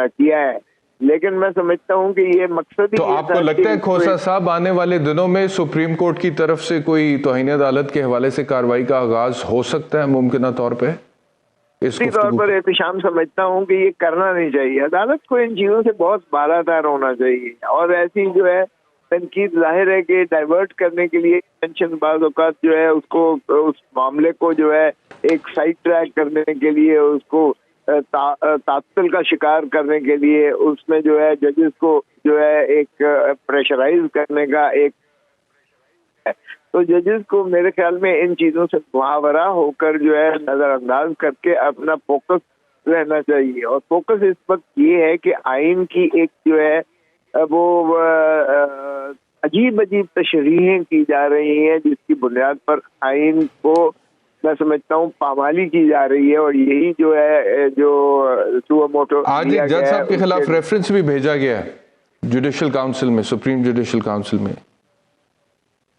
کیا ہے، لیکن میں سمجھتا ہوں کہ یہ مقصد تو آپ کو لگتا ہے کھوسا صاحب آنے والے دنوں میں سپریم کورٹ کی طرف سے کوئی توہین عدالت کے حوالے سے کارروائی کا آغاز ہو سکتا ہے ممکنہ طور پہ؟ اسی طور پر احتشام سمجھتا ہوں کہ یہ کرنا نہیں چاہیے، عدالت کو ان چیزوں سے بہت بالاتر ہونا چاہیے، اور ایسی جو ہے تنقید ظاہر ہے کہ ڈائیورٹ کرنے کے لیے ٹینشن بعض اوقات جو ہے اس کو اس معاملے کو جو ہے ایک سائڈ ٹریک کرنے کے لیے اس کو تعطل کا شکار کرنے کے لیے اس میں جو ہے ججز کو جو ہے ایک پریشرائز کرنے کا ایک، تو ججز کو میرے خیال میں ان چیزوں سے محاورہ ہو کر جو ہے نظر انداز کر کے اپنا فوکس رہنا چاہیے. اور فوکس اس وقت یہ ہے کہ آئین کی ایک جو ہے وہ عجیب تشریحیں کی جا رہی ہیں جس کی بنیاد پر آئین کو میں سمجھتا ہوں پامالی کی جا رہی ہے، اور یہی جو ہے جو سو موٹو آج ایک جج صاحب کے خلاف ریفرنس بھی بھیجا گیا ہے جوڈیشل کاؤنسل میں، سپریم جوڈیشل کاؤنسل میں.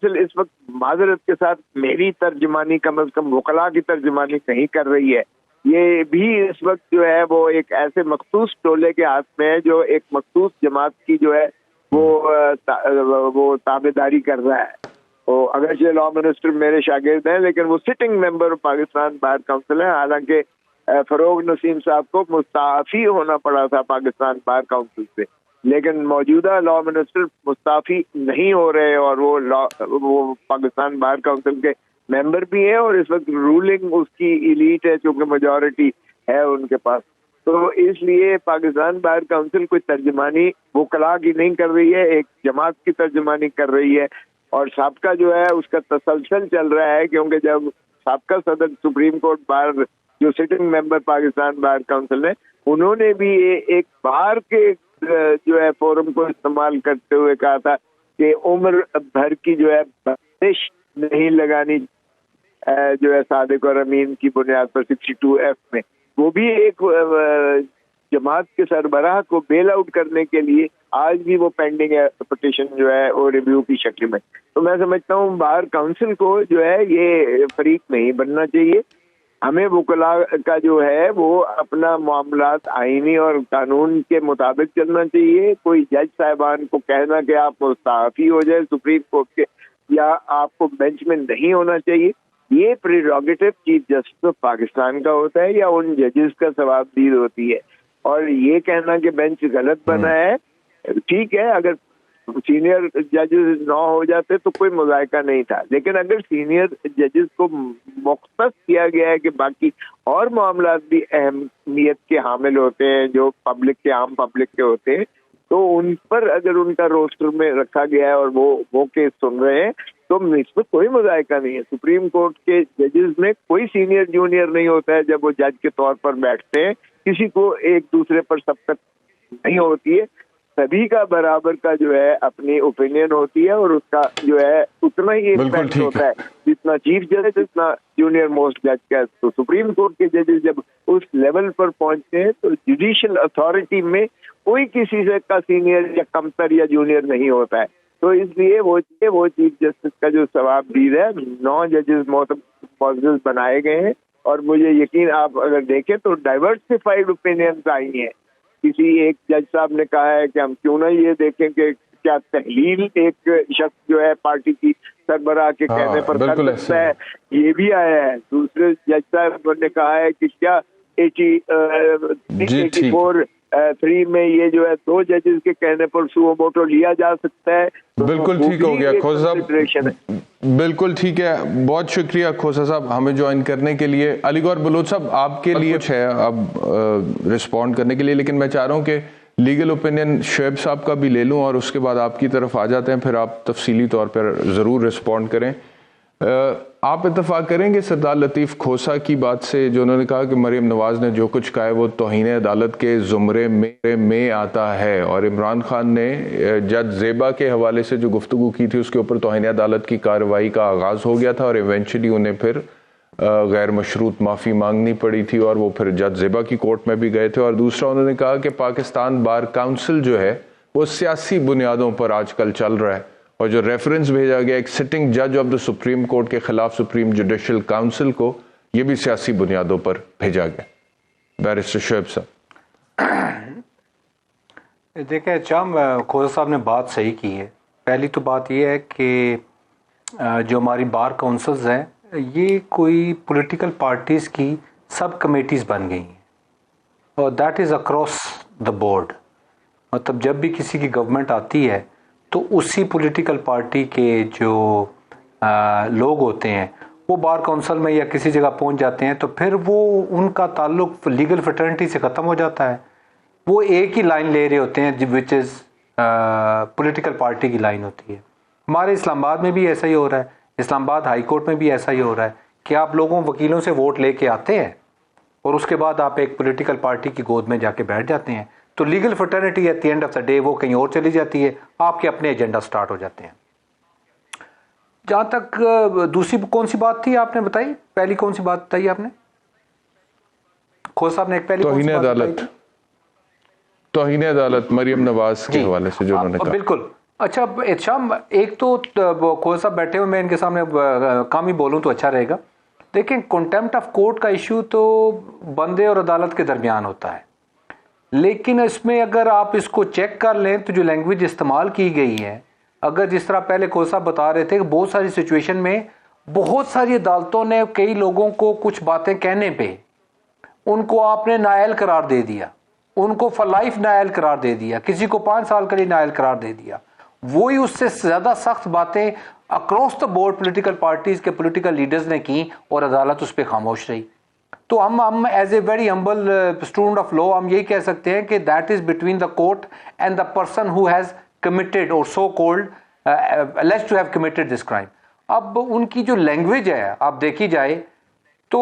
اس وقت معذرت کے ساتھ میری ترجمانی کم از کم وکلاء کی ترجمانی نہیں کر رہی ہے، یہ بھی اس وقت جو ہے وہ ایک ایسے مخصوص ٹولے کے ہاتھ میں ہے جو ایک مخصوص جماعت کی جو ہے وہ تابعداری کر رہا ہے. وہ اگرچہ لا منسٹر میرے شاگرد ہیں لیکن وہ سٹنگ ممبر پاکستان بار کونسل ہیں، حالانکہ فروغ نسیم صاحب کو مستعفی ہونا پڑا تھا پاکستان بار کونسل سے. لیکن موجودہ لا منسٹر مستعفی نہیں ہو رہے اور وہ پاکستان بار کونسل کے ممبر بھی ہیں اور اس وقت رولنگ اس کی ایلیٹ ہے چونکہ میجورٹی ہے ان کے پاس. تو اس لیے پاکستان بار کونسل کوئی ترجمانی وکلا کی نہیں کر رہی ہے, ایک جماعت کی ترجمانی کر رہی ہے. اور سابقہ جو ہے اس کا تسلسل چل رہا ہے کیونکہ جب سابقہ صدر سپریم کورٹ بار جو سٹنگ ممبر پاکستان بار کونسل ہے انہوں نے بھی ایک بار کے جو ہے فورم کو استعمال کرتے ہوئے کہا تھا کہ عمر بھر کی جو ہے بندش نہیں لگانی جو ہے صادق اور امین کی بنیاد پر 62F میں. وہ بھی ایک جماعت کے سربراہ کو بیل آؤٹ کرنے کے لیے آج بھی وہ پینڈنگ ہے پٹیشن جو ہے وہ ریویو کی شکل میں. تو میں سمجھتا ہوں بار کونسل کو جو ہے یہ فریق نہیں بننا چاہیے. ہمیں وکلا کا جو ہے وہ اپنا معاملات آئینی اور قانون کے مطابق چلنا چاہیے. کوئی جج صاحبان کو کہنا کہ آپ مستعفی ہو جائے سپریم کورٹ کے یا آپ کو بینچ میں نہیں ہونا چاہیے, یہ prerogative chief justice of Pakistan کا ہوتا ہے یا ان ججز کا ثوابدید ہوتی ہے. اور یہ کہنا کہ بینچ غلط بنا ہے, ٹھیک ہے اگر سینئر ججز نہ ہو جاتے تو کوئی مذائقہ نہیں تھا, لیکن اگر سینئر ججز کو مختص کیا گیا ہے کہ باقی اور معاملات بھی اہمیت کے حامل ہوتے ہیں جو پبلک کے عام پبلک کے ہوتے ہیں, تو ان پر اگر ان کا روسٹر میں رکھا گیا ہے اور وہ کیس سن رہے ہیں تو اس میں کوئی مذائقہ نہیں ہے. سپریم کورٹ کے ججز میں کوئی سینئر جونیئر نہیں ہوتا ہے جب وہ جج کے طور پر بیٹھتے ہیں, کسی کو ایک دوسرے پر سبقت نہیں ہوتی ہے, سبھی کا برابر کا جو ہے اپنی اوپینین ہوتی ہے اور اس کا جو ہے اتنا ہی امپیکٹ ہوتا ہے جتنا چیف جج جتنا جونیئر موسٹ جج کا. تو سپریم کورٹ کے ججز جب اس لیول پر پہنچتے ہیں تو جوڈیشل اتھارٹی میں کوئی کسی سے کا سینئر یا کمتر یا جونیئر نہیں ہوتا ہے. تو اس لیے وہ چیف جسٹس کا جو ثوابدید ہے 9 ججز معزز بنائے گئے ہیں اور مجھے یقین آپ اگر دیکھیں تو ڈائیورسفائڈ اوپینینز آئی ہیں. کسی ایک جج صاحب نے کہا ہے کہ ہم کیوں نہ یہ دیکھیں کہ کیا تحلیل ایک شخص جو ہے پارٹی کی سربراہ کے کہنے پر کر سکتا ہے, یہ بھی آیا ہے. دوسرے جج صاحب نے کہا ہے کہ کیا 84(3) میں یہ جو ہے 2 ججز کے کہنے پر سو موٹو لیا جا سکتا ہے. بالکل ٹھیک ہو گیا کھوسا صاحب, بالکل ٹھیک ہے, بہت شکریہ کھوسا صاحب ہمیں جوائن کرنے کے لیے. علی گور بلوچ صاحب آپ کے لیے ہے اب رسپونڈ کرنے کے لیے, لیکن میں چاہ رہا ہوں کہ لیگل اوپینین شعیب صاحب کا بھی لے لوں اور اس کے بعد آپ کی طرف آ جاتے ہیں, پھر آپ تفصیلی طور پر ضرور رسپونڈ کریں. آپ اتفاق کریں گے سردار لطیف کھوسا کی بات سے جو انہوں نے کہا کہ مریم نواز نے جو کچھ کہا ہے وہ توہین عدالت کے زمرے میں آتا ہے, اور عمران خان نے جج زیبا کے حوالے سے جو گفتگو کی تھی اس کے اوپر توہین عدالت کی کارروائی کا آغاز ہو گیا تھا اور ایونچولی انہیں پھر غیر مشروط معافی مانگنی پڑی تھی اور وہ پھر جج زیبا کی کورٹ میں بھی گئے تھے. اور دوسرا انہوں نے کہا کہ پاکستان بار کونسل جو ہے وہ سیاسی بنیادوں پر آج کل چل رہا ہے, اور جو ریفرنس بھیجا گیا ایک سٹنگ جج آف دا سپریم کورٹ کے خلاف سپریم جوڈیشل کاؤنسل کو, یہ بھی سیاسی بنیادوں پر بھیجا گیا. بیرسٹر شعیب صاحب دیکھیں چام کھوسا صاحب نے بات صحیح کی ہے. پہلی تو بات یہ ہے کہ جو ہماری بار کونسلز ہیں یہ کوئی پولیٹیکل پارٹیز کی سب کمیٹیز بن گئی ہیں اور that is across the board. مطلب جب بھی کسی کی گورنمنٹ آتی ہے تو اسی پولیٹیکل پارٹی کے جو لوگ ہوتے ہیں وہ بار کونسل میں یا کسی جگہ پہنچ جاتے ہیں تو پھر وہ ان کا تعلق لیگل فٹرنٹی سے ختم ہو جاتا ہے. وہ ایک ہی لائن لے رہے ہوتے ہیں وچ از پولیٹیکل پارٹی کی لائن ہوتی ہے. ہمارے اسلام آباد میں بھی ایسا ہی ہو رہا ہے, اسلام آباد ہائی کورٹ میں بھی ایسا ہی ہو رہا ہے کہ آپ لوگوں وکیلوں سے ووٹ لے کے آتے ہیں اور اس کے بعد آپ ایک پولیٹیکل پارٹی کی گود میں جا کے بیٹھ جاتے ہیں, تو legal fraternity at the end of the day وہ کہیں اور چلی جاتی ہے, آپ کے اپنے ایجنڈا سٹارٹ ہو جاتے ہیں. جہاں تک دوسری کون سی بات تھی آپ نے بتائی, پہلی کون سی بات بتائی آپ نے کھوسا صاحب نے؟ ایک پہلی توہین عدالت مریم نواز کے حوالے سے جو انہوں نے کہا. بالکل. اچھا احتشام, ایک تو کھوسا صاحب بیٹھے ہوئے, میں ان کے سامنے کام ہی بولوں تو اچھا رہے گا. دیکھیں کنٹیمپٹ آف کورٹ کا ایشو تو بندے اور عدالت کے درمیان ہوتا ہے, لیکن اس میں اگر آپ اس کو چیک کر لیں تو جو لینگویج استعمال کی گئی ہے, اگر جس طرح پہلے کھوسا بتا رہے تھے کہ بہت ساری سچویشن میں بہت ساری عدالتوں نے کئی لوگوں کو کچھ باتیں کہنے پہ ان کو آپ نے نااہل قرار دے دیا, ان کو فار لائف نااہل قرار دے دیا, کسی کو 5 سال کے لیے نااہل قرار دے دیا. وہی اس سے زیادہ سخت باتیں across the board political parties کے پولیٹیکل لیڈرز نے کی اور عدالت اس پہ خاموش رہی. تو ہم as a very humble student of لا ہم یہی کہہ سکتے ہیں کہ that is between the court and the person who has committed اور سو cold alleged to have committed this crime. اب ان کی جو لینگویج ہے آپ دیکھی جائے تو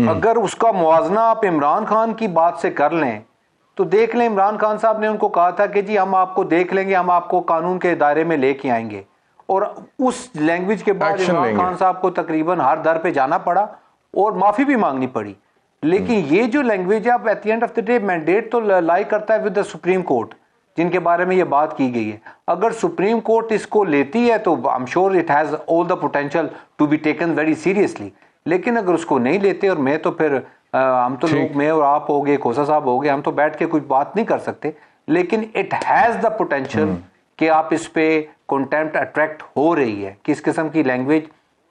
اگر اس کا موازنہ آپ عمران خان کی بات سے کر لیں تو دیکھ لیں, عمران خان صاحب نے ان کو کہا تھا کہ جی ہم آپ کو دیکھ لیں گے, ہم آپ کو قانون کے دائرے میں لے کے آئیں گے, اور اس لینگویج کے بعد عمران خان صاحب کو تقریباً ہر در پہ جانا پڑا اور معافی بھی مانگنی پڑی. لیکن یہ جو لینگویج ہے اب at the end of the day mandate تو لائی کرتا ہے ود دا سپریم کورٹ جن کے بارے میں یہ بات کی گئی ہے. اگر سپریم کورٹ اس کو لیتی ہے تو I'm sure it has all the potential to be taken very seriously. لیکن اگر اس کو نہیں لیتے, اور میں تو پھر ہم تو لوگ, میں اور آپ ہو گئے, کھوسا صاحب ہو گئے, ہم تو بیٹھ کے کچھ بات نہیں کر سکتے, لیکن it has the potential کہ آپ اس پہ کنٹیمپٹ اٹریکٹ ہو رہی ہے. کس قسم کی لینگویج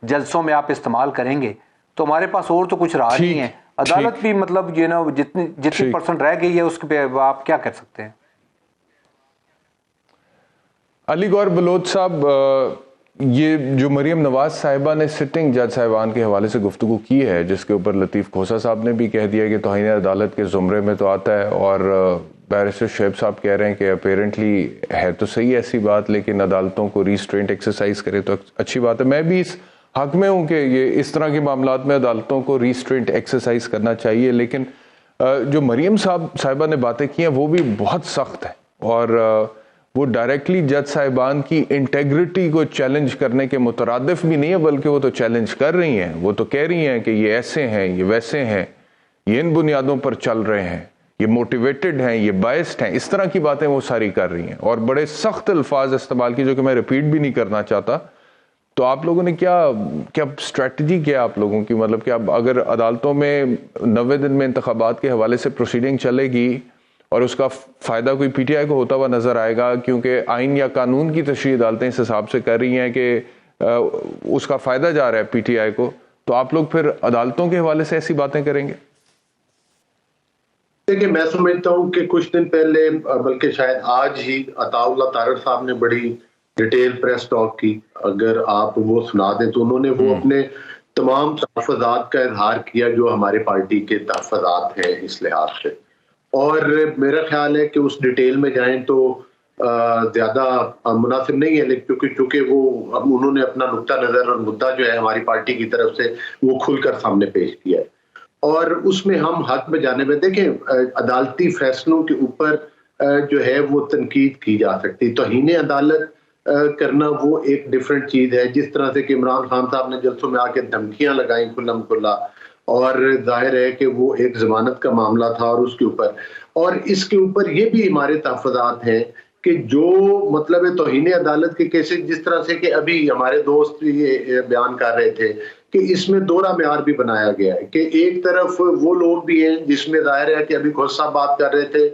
جلسوں میں آپ استعمال کریں گے تو ہمارے پاس اور تو کچھ رہا نہیں ہے. عدالت بھی مطلب یہ نا جتنی پرسنٹ رہ گئی ہے اس پہ آپ کیا کر سکتے ہیں. علی گور بلوچ صاحب, یہ جو مریم نواز صاحبہ نے سٹنگ جج صاحبان کے حوالے سے گفتگو کی ہے, جس کے اوپر لطیف کھوسا صاحب نے بھی کہہ دیا کہ توہین عدالت کے زمرے میں تو آتا ہے, اور بیرسٹر شعیب صاحب کہہ رہے ہیں کہ اپیرنٹلی ہے تو صحیح ایسی بات, لیکن عدالتوں کو ریسٹرینٹ ایکسرسائز کرے تو اچھی بات ہے. میں بھی اس حق میں ہوں کہ یہ اس طرح کے معاملات میں عدالتوں کو ریسٹرینٹ ایکسرسائز کرنا چاہیے, لیکن جو مریم صاحبہ نے باتیں کی ہیں وہ بھی بہت سخت ہیں, اور وہ ڈائریکٹلی جج صاحبان کی انٹیگریٹی کو چیلنج کرنے کے مترادف بھی نہیں ہے, بلکہ وہ تو چیلنج کر رہی ہیں. وہ تو کہہ رہی ہیں کہ یہ ایسے ہیں, یہ ویسے ہیں, یہ ان بنیادوں پر چل رہے ہیں, یہ موٹیویٹڈ ہیں, یہ بائسڈ ہیں, اس طرح کی باتیں وہ ساری کر رہی ہیں, اور بڑے سخت الفاظ استعمال کی جو کہ میں ریپیٹ بھی نہیں کرنا چاہتا. تو آپ لوگوں نے کیا اسٹریٹجی کیا آپ لوگوں کی, مطلب کہ اب اگر عدالتوں میں 90 دن میں انتخابات کے حوالے سے پروسیڈنگ چلے گی اور اس کا فائدہ کوئی پی ٹی آئی کو ہوتا ہوا نظر آئے گا, کیونکہ آئین یا قانون کی تشریح عدالتیں اس حساب سے کر رہی ہیں کہ اس کا فائدہ جا رہا ہے پی ٹی آئی کو, تو آپ لوگ پھر عدالتوں کے حوالے سے ایسی باتیں کریں گے؟ دیکھیں, میں سمجھتا ہوں کہ کچھ دن پہلے, بلکہ شاید آج ہی, عطاء اللہ طارق صاحب نے بڑی ڈیٹیل پریس ٹاک کی. اگر آپ وہ سنا دیں تو انہوں نے وہ اپنے تمام تحفظات کا اظہار کیا جو ہمارے پارٹی کے تحفظات ہیں اس لحاظ سے, اور میرا خیال ہے کہ اس ڈیٹیل میں جائیں تو زیادہ مناسب نہیں ہے, لیکن چونکہ وہ انہوں نے اپنا نقطہ نظر اور مدعا جو ہے ہماری پارٹی کی طرف سے وہ کھل کر سامنے پیش کیا ہے, اور اس میں ہم حق میں جانے میں. دیکھیں, عدالتی فیصلوں کے اوپر جو ہے وہ تنقید کی جا سکتی, توہین عدالت کرنا وہ ایک ڈیفرنٹ چیز ہے. جس طرح سے کہ عمران خان صاحب نے جلسوں میں آ کے دھمکیاں لگائیں کھلم کھلا, اور ظاہر ہے کہ وہ ایک ضمانت کا معاملہ تھا, اور اس کے اوپر, اور اس کے اوپر یہ بھی ہمارے تحفظات ہیں کہ جو مطلب ہے توہین عدالت کے کیسز, جس طرح سے کہ ابھی ہمارے دوست یہ بیان کر رہے تھے کہ اس میں دوہرا معیار بھی بنایا گیا ہے کہ ایک طرف وہ لوگ بھی ہیں جس میں ظاہر ہے کہ ابھی خود صاحب بات کر رہے تھے,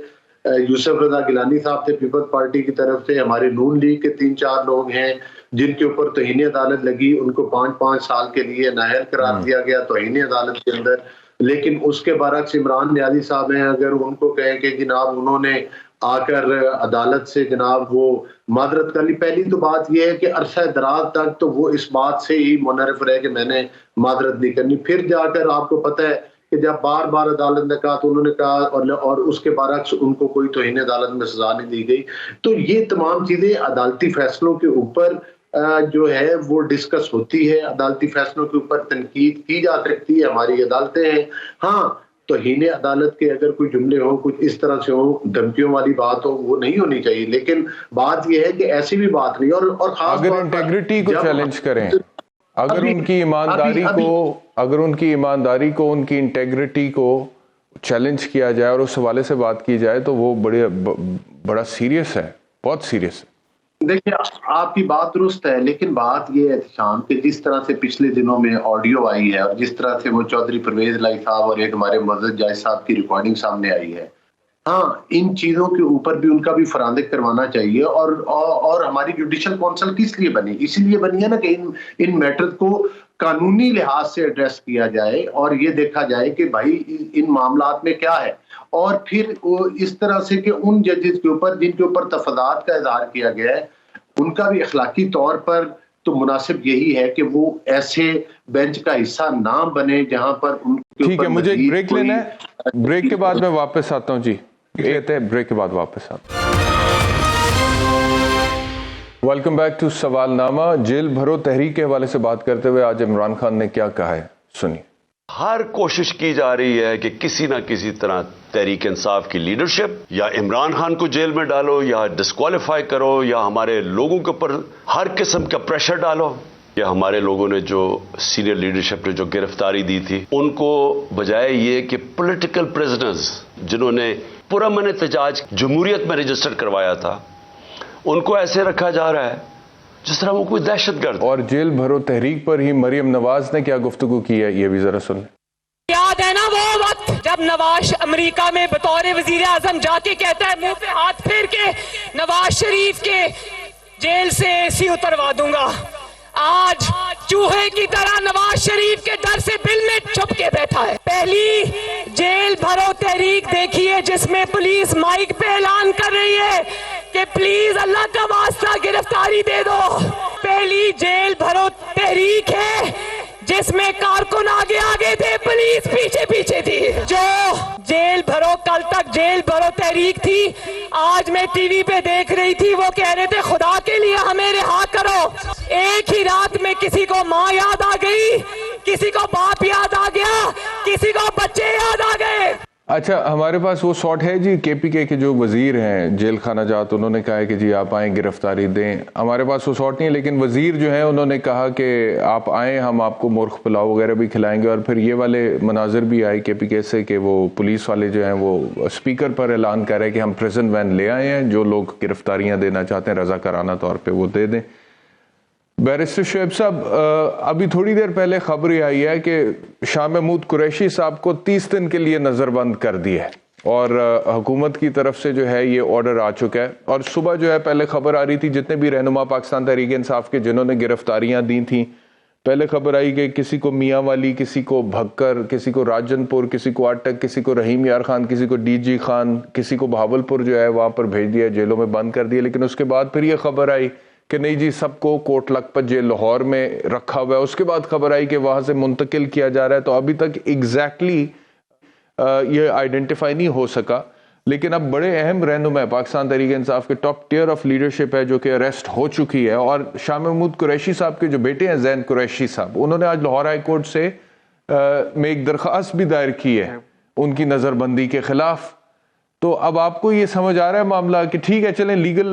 یوسف رضا گیلانی صاحب تھے پیپلز پارٹی کی طرف سے, ہمارے نون لیگ کے 3-4 لوگ ہیں جن کے اوپر توہین عدالت لگی, ان کو 5 سال کے لیے نااہل قرار دیا گیا توہین عدالت کے اندر. لیکن اس کے برعکس عمران نیازی صاحب ہیں, اگر ان کو کہیں کہ جناب انہوں نے آ کر عدالت سے جناب وہ معذرت کر لی, پہلی تو بات یہ ہے کہ عرصہ دراز تک تو وہ اس بات سے ہی منحرف رہے کہ میں نے معذرت نہیں کرنی. پھر جا کر آپ کو پتہ ہے کہ جب بار بار عدالت نے کہا تو انہوں نے کہا, اور اس کے برعکس ان کو کوئی توہین عدالت میں سزا نہیں دی گئی. تو یہ تمام چیزیں عدالتی فیصلوں کے اوپر جو ہے وہ ڈسکس ہوتی ہے, عدالتی فیصلوں کے اوپر تنقید کی جا سکتی ہے, ہماری عدالتیں ہیں. ہاں, توہین عدالت کے اگر کوئی جملے ہوں کچھ اس طرح سے ہوں, دھمکیوں والی بات ہو, وہ نہیں ہونی چاہیے, لیکن بات یہ ہے کہ ایسی بھی بات نہیں. اور خاص اگر انٹیگریٹی کو چیلنج کریں, اگر ان کی ایمانداری کو ان کی انٹیگریٹی کو چیلنج کیا جائے اور اس حوالے سے بات کی جائے تو وہ بڑا سیریس ہے, بہت سیریس ہے. دیکھیں, آپ کی بات درست ہے, لیکن بات یہ ہے شام کہ جس طرح سے پچھلے دنوں میں آڈیو آئی ہے, اور جس طرح سے وہ چودھری پرویز لائی صاحب اور ایک ہمارے معزز جائز صاحب کی ریکارڈنگ سامنے آئی ہے, ہاں, ان چیزوں کے اوپر بھی ان کا بھی فرانده کروانا چاہیے. اور ہماری جوڈیشل کونسل کس لیے بنی؟ اسی لیے بنی ہے نا کہ ان میٹرز کو قانونی لحاظ سے ایڈریس کیا جائے اور یہ دیکھا جائے کہ بھائی ان معاملات میں کیا ہے، اور پھر اس طرح سے کہ ان ججز کے اوپر جن کے اوپر تفادات کا اظہار کیا گیا ہے ان کا بھی اخلاقی طور پر تو مناسب یہی ہے کہ وہ ایسے بینچ کا حصہ نہ بنے جہاں پر ان کے ٹھیک ہے، اوپر مجھے ایک مزید بریک لینا ہے، بریک کے بعد میں واپس آتا ہوں. جی کہتے ہیں بریک کے بعد واپس آتا ہوں. ویلکم بیک ٹو سوال نامہ. جیل بھرو تحریک کے حوالے سے بات کرتے ہوئے آج عمران خان نے کیا کہا ہے، سنیے. ہر کوشش کی جا رہی ہے کہ کسی نہ کسی طرح تحریک انصاف کی لیڈرشپ یا عمران خان کو جیل میں ڈالو یا ڈسکوالیفائی کرو یا ہمارے لوگوں کے اوپر ہر قسم کا پریشر ڈالو. یا ہمارے لوگوں نے جو سینئر لیڈرشپ نے جو گرفتاری دی تھی ان کو بجائے یہ کہ پولیٹیکل پریزنرز جنہوں نے پرامن احتجاج جمہوریت میں رجسٹر کروایا تھا ان کو ایسے رکھا جا رہا ہے جس طرح وہ کوئی دہشت گرد. اور جیل بھرو تحریک پر ہی مریم نواز نے کیا گفتگو کی ہے، یہ بھی ذرا سن لیں. یاد ہے نا وہ وقت جب نواز امریکہ میں بطور وزیر اعظم جا کے کہتا ہے منہ پہ ہاتھ پھیر کے نواز شریف کے جیل سے اے سی اتروا دوں گا. آج چوہے کی طرح نواز شریف کے ڈر سے بل میں چھپ کے بیٹھا ہے. پہلی جیل بھرو تحریک دیکھیے جس میں پولیس مائک پہ اعلان کر رہی ہے کہ پلیز اللہ کا واسطہ گرفتاری دے دو. پہلی جیل بھرو تحریک ہے جس میں کارکن آگے آگے تھے، پولیس پیچھے پیچھے تھی. جو جیل بھرو کل تک جیل بھرو تحریک تھی، آج میں ٹی وی پہ دیکھ رہی تھی وہ کہہ رہے تھے خدا کے لیے ہمیں رہا کرو. ایک ہی رات میں کسی کو ماں یاد آ گئی، کسی کو باپ یاد آ گیا، کسی کو بچے یاد آ گئے. اچھا، ہمارے پاس وہ ساٹ ہے جی کے پی کے جو وزیر ہیں جیل خانہ جات، انہوں نے کہا ہے کہ جی آپ آئیں گرفتاری دیں. ہمارے پاس وہ ساٹ نہیں ہے، لیکن وزیر جو ہیں انہوں نے کہا کہ آپ آئیں ہم آپ کو مرغ پلاؤ وغیرہ بھی کھلائیں گے. اور پھر یہ والے مناظر بھی آئے کے پی کے سے کہ وہ پولیس والے جو ہیں وہ اسپیکر پر اعلان کر رہے ہیں کہ ہم پریزن وین لے آئے ہیں، جو لوگ گرفتاریاں دینا چاہتے ہیں رضاکارانہ طور پہ وہ دے دیں. بیرسٹر شعیب صاحب، ابھی تھوڑی دیر پہلے خبر یہ آئی ہے کہ شاہ محمود قریشی صاحب کو 30 دن کے لیے نظر بند کر دیا ہے اور حکومت کی طرف سے جو ہے یہ آرڈر آ چکا ہے. اور صبح جو ہے پہلے خبر آ رہی تھی جتنے بھی رہنما پاکستان تحریک انصاف کے جنہوں نے گرفتاریاں دی تھیں، پہلے خبر آئی کہ کسی کو میاں والی، کسی کو بھکر، کسی کو راجن پور، کسی کو اٹک، کسی کو رحیم یار خان، کسی کو ڈی جی خان، کسی کو بہاولپور جو ہے وہاں پر بھیج دیا، جیلوں میں بند کر دیا. لیکن اس کے بعد پھر یہ خبر آئی کہ نہیں جی سب کو کوٹ لکھپت جیل لاہور میں رکھا ہوا ہے. اس کے بعد خبر آئی کہ وہاں سے منتقل کیا جا رہا ہے. تو ابھی تک ایگزیکٹلی یہ آئیڈینٹیفائی نہیں ہو سکا. لیکن اب بڑے اہم رہنما پاکستان تحریک انصاف کے ٹاپ ٹیئر آف لیڈرشپ ہے جو کہ اریسٹ ہو چکی ہے. اور شاہ محمود قریشی صاحب کے جو بیٹے ہیں زین قریشی صاحب، انہوں نے آج لاہور ہائی کورٹ سے میں ایک درخواست بھی دائر کی ہے ان کی نظر بندی کے خلاف. تو اب آپ کو یہ سمجھ آ رہا ہے معاملہ کہ ٹھیک ہے چلیں لیگل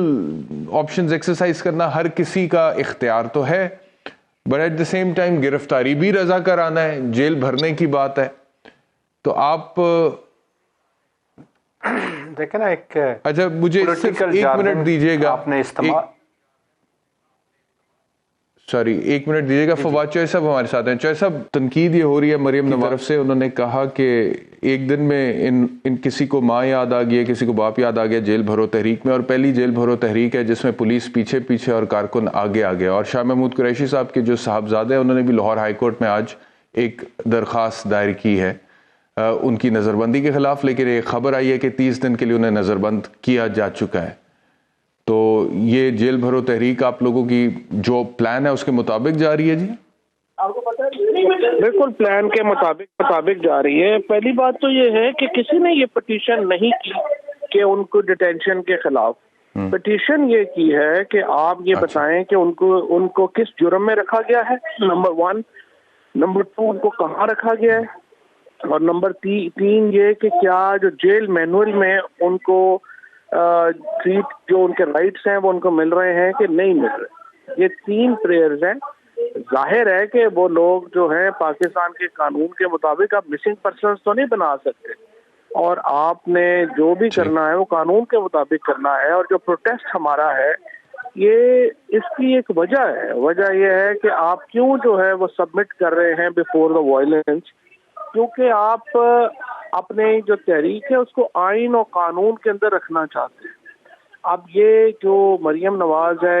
آپشنز ایکسرسائز کرنا ہر کسی کا اختیار تو ہے، but at the same time گرفتاری بھی رضا کرانا ہے، جیل بھرنے کی بات ہے. تو آپ دیکھیں نا ایک اچھا مجھے صرف 1 منٹ دیجیے گا، آپ نے استعمال ایک منٹ دیجیے گا. فواد چوہے صاحب ہمارے ساتھ ہیں. چوہے صاحب، تنقید یہ ہو رہی ہے مریم کی طرف سے، انہوں نے کہا کہ ایک دن میں ان کسی کو ماں یاد آ گئی، کسی کو باپ یاد آ گیا جیل بھرو تحریک میں، اور پہلی جیل بھرو تحریک ہے جس میں پولیس پیچھے پیچھے اور کارکن آگے آگے. اور شاہ محمود قریشی صاحب کے جو صاحبزادے ہیں انہوں نے بھی لاہور ہائی کورٹ میں آج ایک درخواست دائر کی ہے ان کی نظر بندی کے خلاف. لیکن ایک خبر آئی ہے کہ 30 دن کے لیے انہیں نظر بند کیا جا چکا ہے. تو یہ جیل بھرو تحریک آپ لوگوں کی جو پلان ہے اس کے مطابق جا رہی ہے جی؟ بالکل پلان کے مطابق جا رہی ہے. پہلی بات تو یہ ہے کہ کسی نے یہ پٹیشن نہیں کی کہ ان کو ڈیٹینشن کے خلاف. پٹیشن یہ کی ہے کہ آپ یہ بتائیں کہ ان کو کس جرم میں رکھا گیا ہے، نمبر 1. نمبر 2 ان کو کہاں رکھا گیا ہے، اور نمبر 3 یہ کہ کیا جو جیل مینول میں ان کو جو ان کے رائٹس ہیں وہ ان کو مل رہے ہیں کہ نہیں مل رہے. یہ 3 پریئرز ہیں. ظاہر ہے کہ وہ لوگ جو ہیں پاکستان کے قانون کے مطابق آپ مسنگ پرسنز تو نہیں بنا سکتے، اور آپ نے جو بھی کرنا ہے وہ قانون کے مطابق کرنا ہے. اور جو پروٹیسٹ ہمارا ہے یہ اس کی ایک وجہ ہے. وجہ یہ ہے کہ آپ کیوں جو ہے وہ سبمٹ کر رہے ہیں بیفور دا وائلنس، کیونکہ آپ اپنے جو تحریک ہے اس کو آئین اور قانون کے اندر رکھنا چاہتے ہیں. اب یہ جو مریم نواز ہے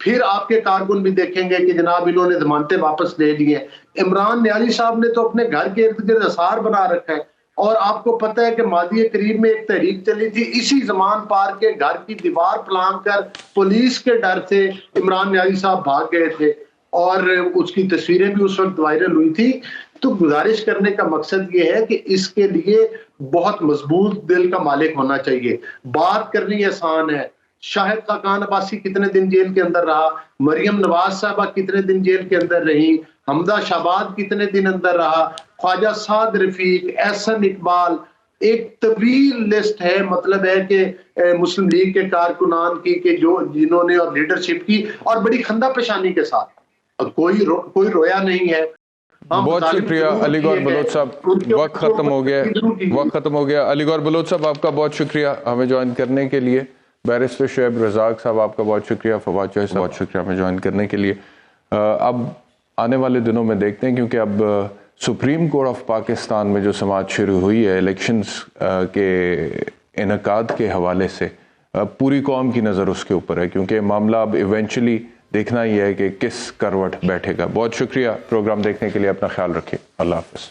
پھر آپ کے کارکن بھی دیکھیں گے کہ جناب انہوں نے ضمانتیں واپس لے لی ہیں. عمران نیازی صاحب نے تو اپنے گھر کے ارد گرد اثار بنا رکھا ہے, اور آپ کو پتہ ہے کہ ماضی قریب میں ایک تحریک چلی تھی, اسی زمان پارک کے گھر کی دیوار پلانگ کر پولیس کے ڈر سے عمران نیازی صاحب بھاگ گئے تھے, اور اس کی تصویریں بھی اس وقت وائرل ہوئی تھی. تو گزارش کرنے کا مقصد یہ ہے کہ اس کے لیے بہت مضبوط دل کا مالک ہونا چاہیے. بات کرنی آسان ہے, شاہد خاقان عباسی کتنے دن جیل کے اندر رہا, مریم نواز صاحبہ کتنے دن جیل کے اندر رہی, حمدہ شہباد کتنے دن اندر رہا, خواجہ سعد رفیق, احسن اقبال, ایک طویل لسٹ ہے. مطلب ہے کہ مسلم لیگ کے کارکنان کی کہ جنہوں نے اور لیڈرشپ کی, اور بڑی خندہ پیشانی کے ساتھ, کوئی رویا نہیں ہے. بہت شکریہ علی گور بلوچ صاحب, وقت ختم ہو گیا. علی گور بلوچ صاحب آپ کا بہت شکریہ ہمیں جوائن کرنے کے لیے. بیرسٹر شعیب رزاق صاحب آپ کا بہت شکریہ. فواد چوہے صاحب بہت شکریہ ہمیں جوائن کرنے کے لیے. اب آنے والے دنوں میں دیکھتے ہیں, کیونکہ اب سپریم کورٹ آف پاکستان میں جو سماعت شروع ہوئی ہے الیکشنز کے انعقاد کے حوالے سے, پوری قوم کی نظر اس کے اوپر ہے, کیونکہ معاملہ اب ایونچولی دیکھنا ہی ہے کہ کس کروٹ بیٹھے گا. بہت شکریہ پروگرام دیکھنے کے لیے, اپنا خیال رکھیے. اللہ حافظ.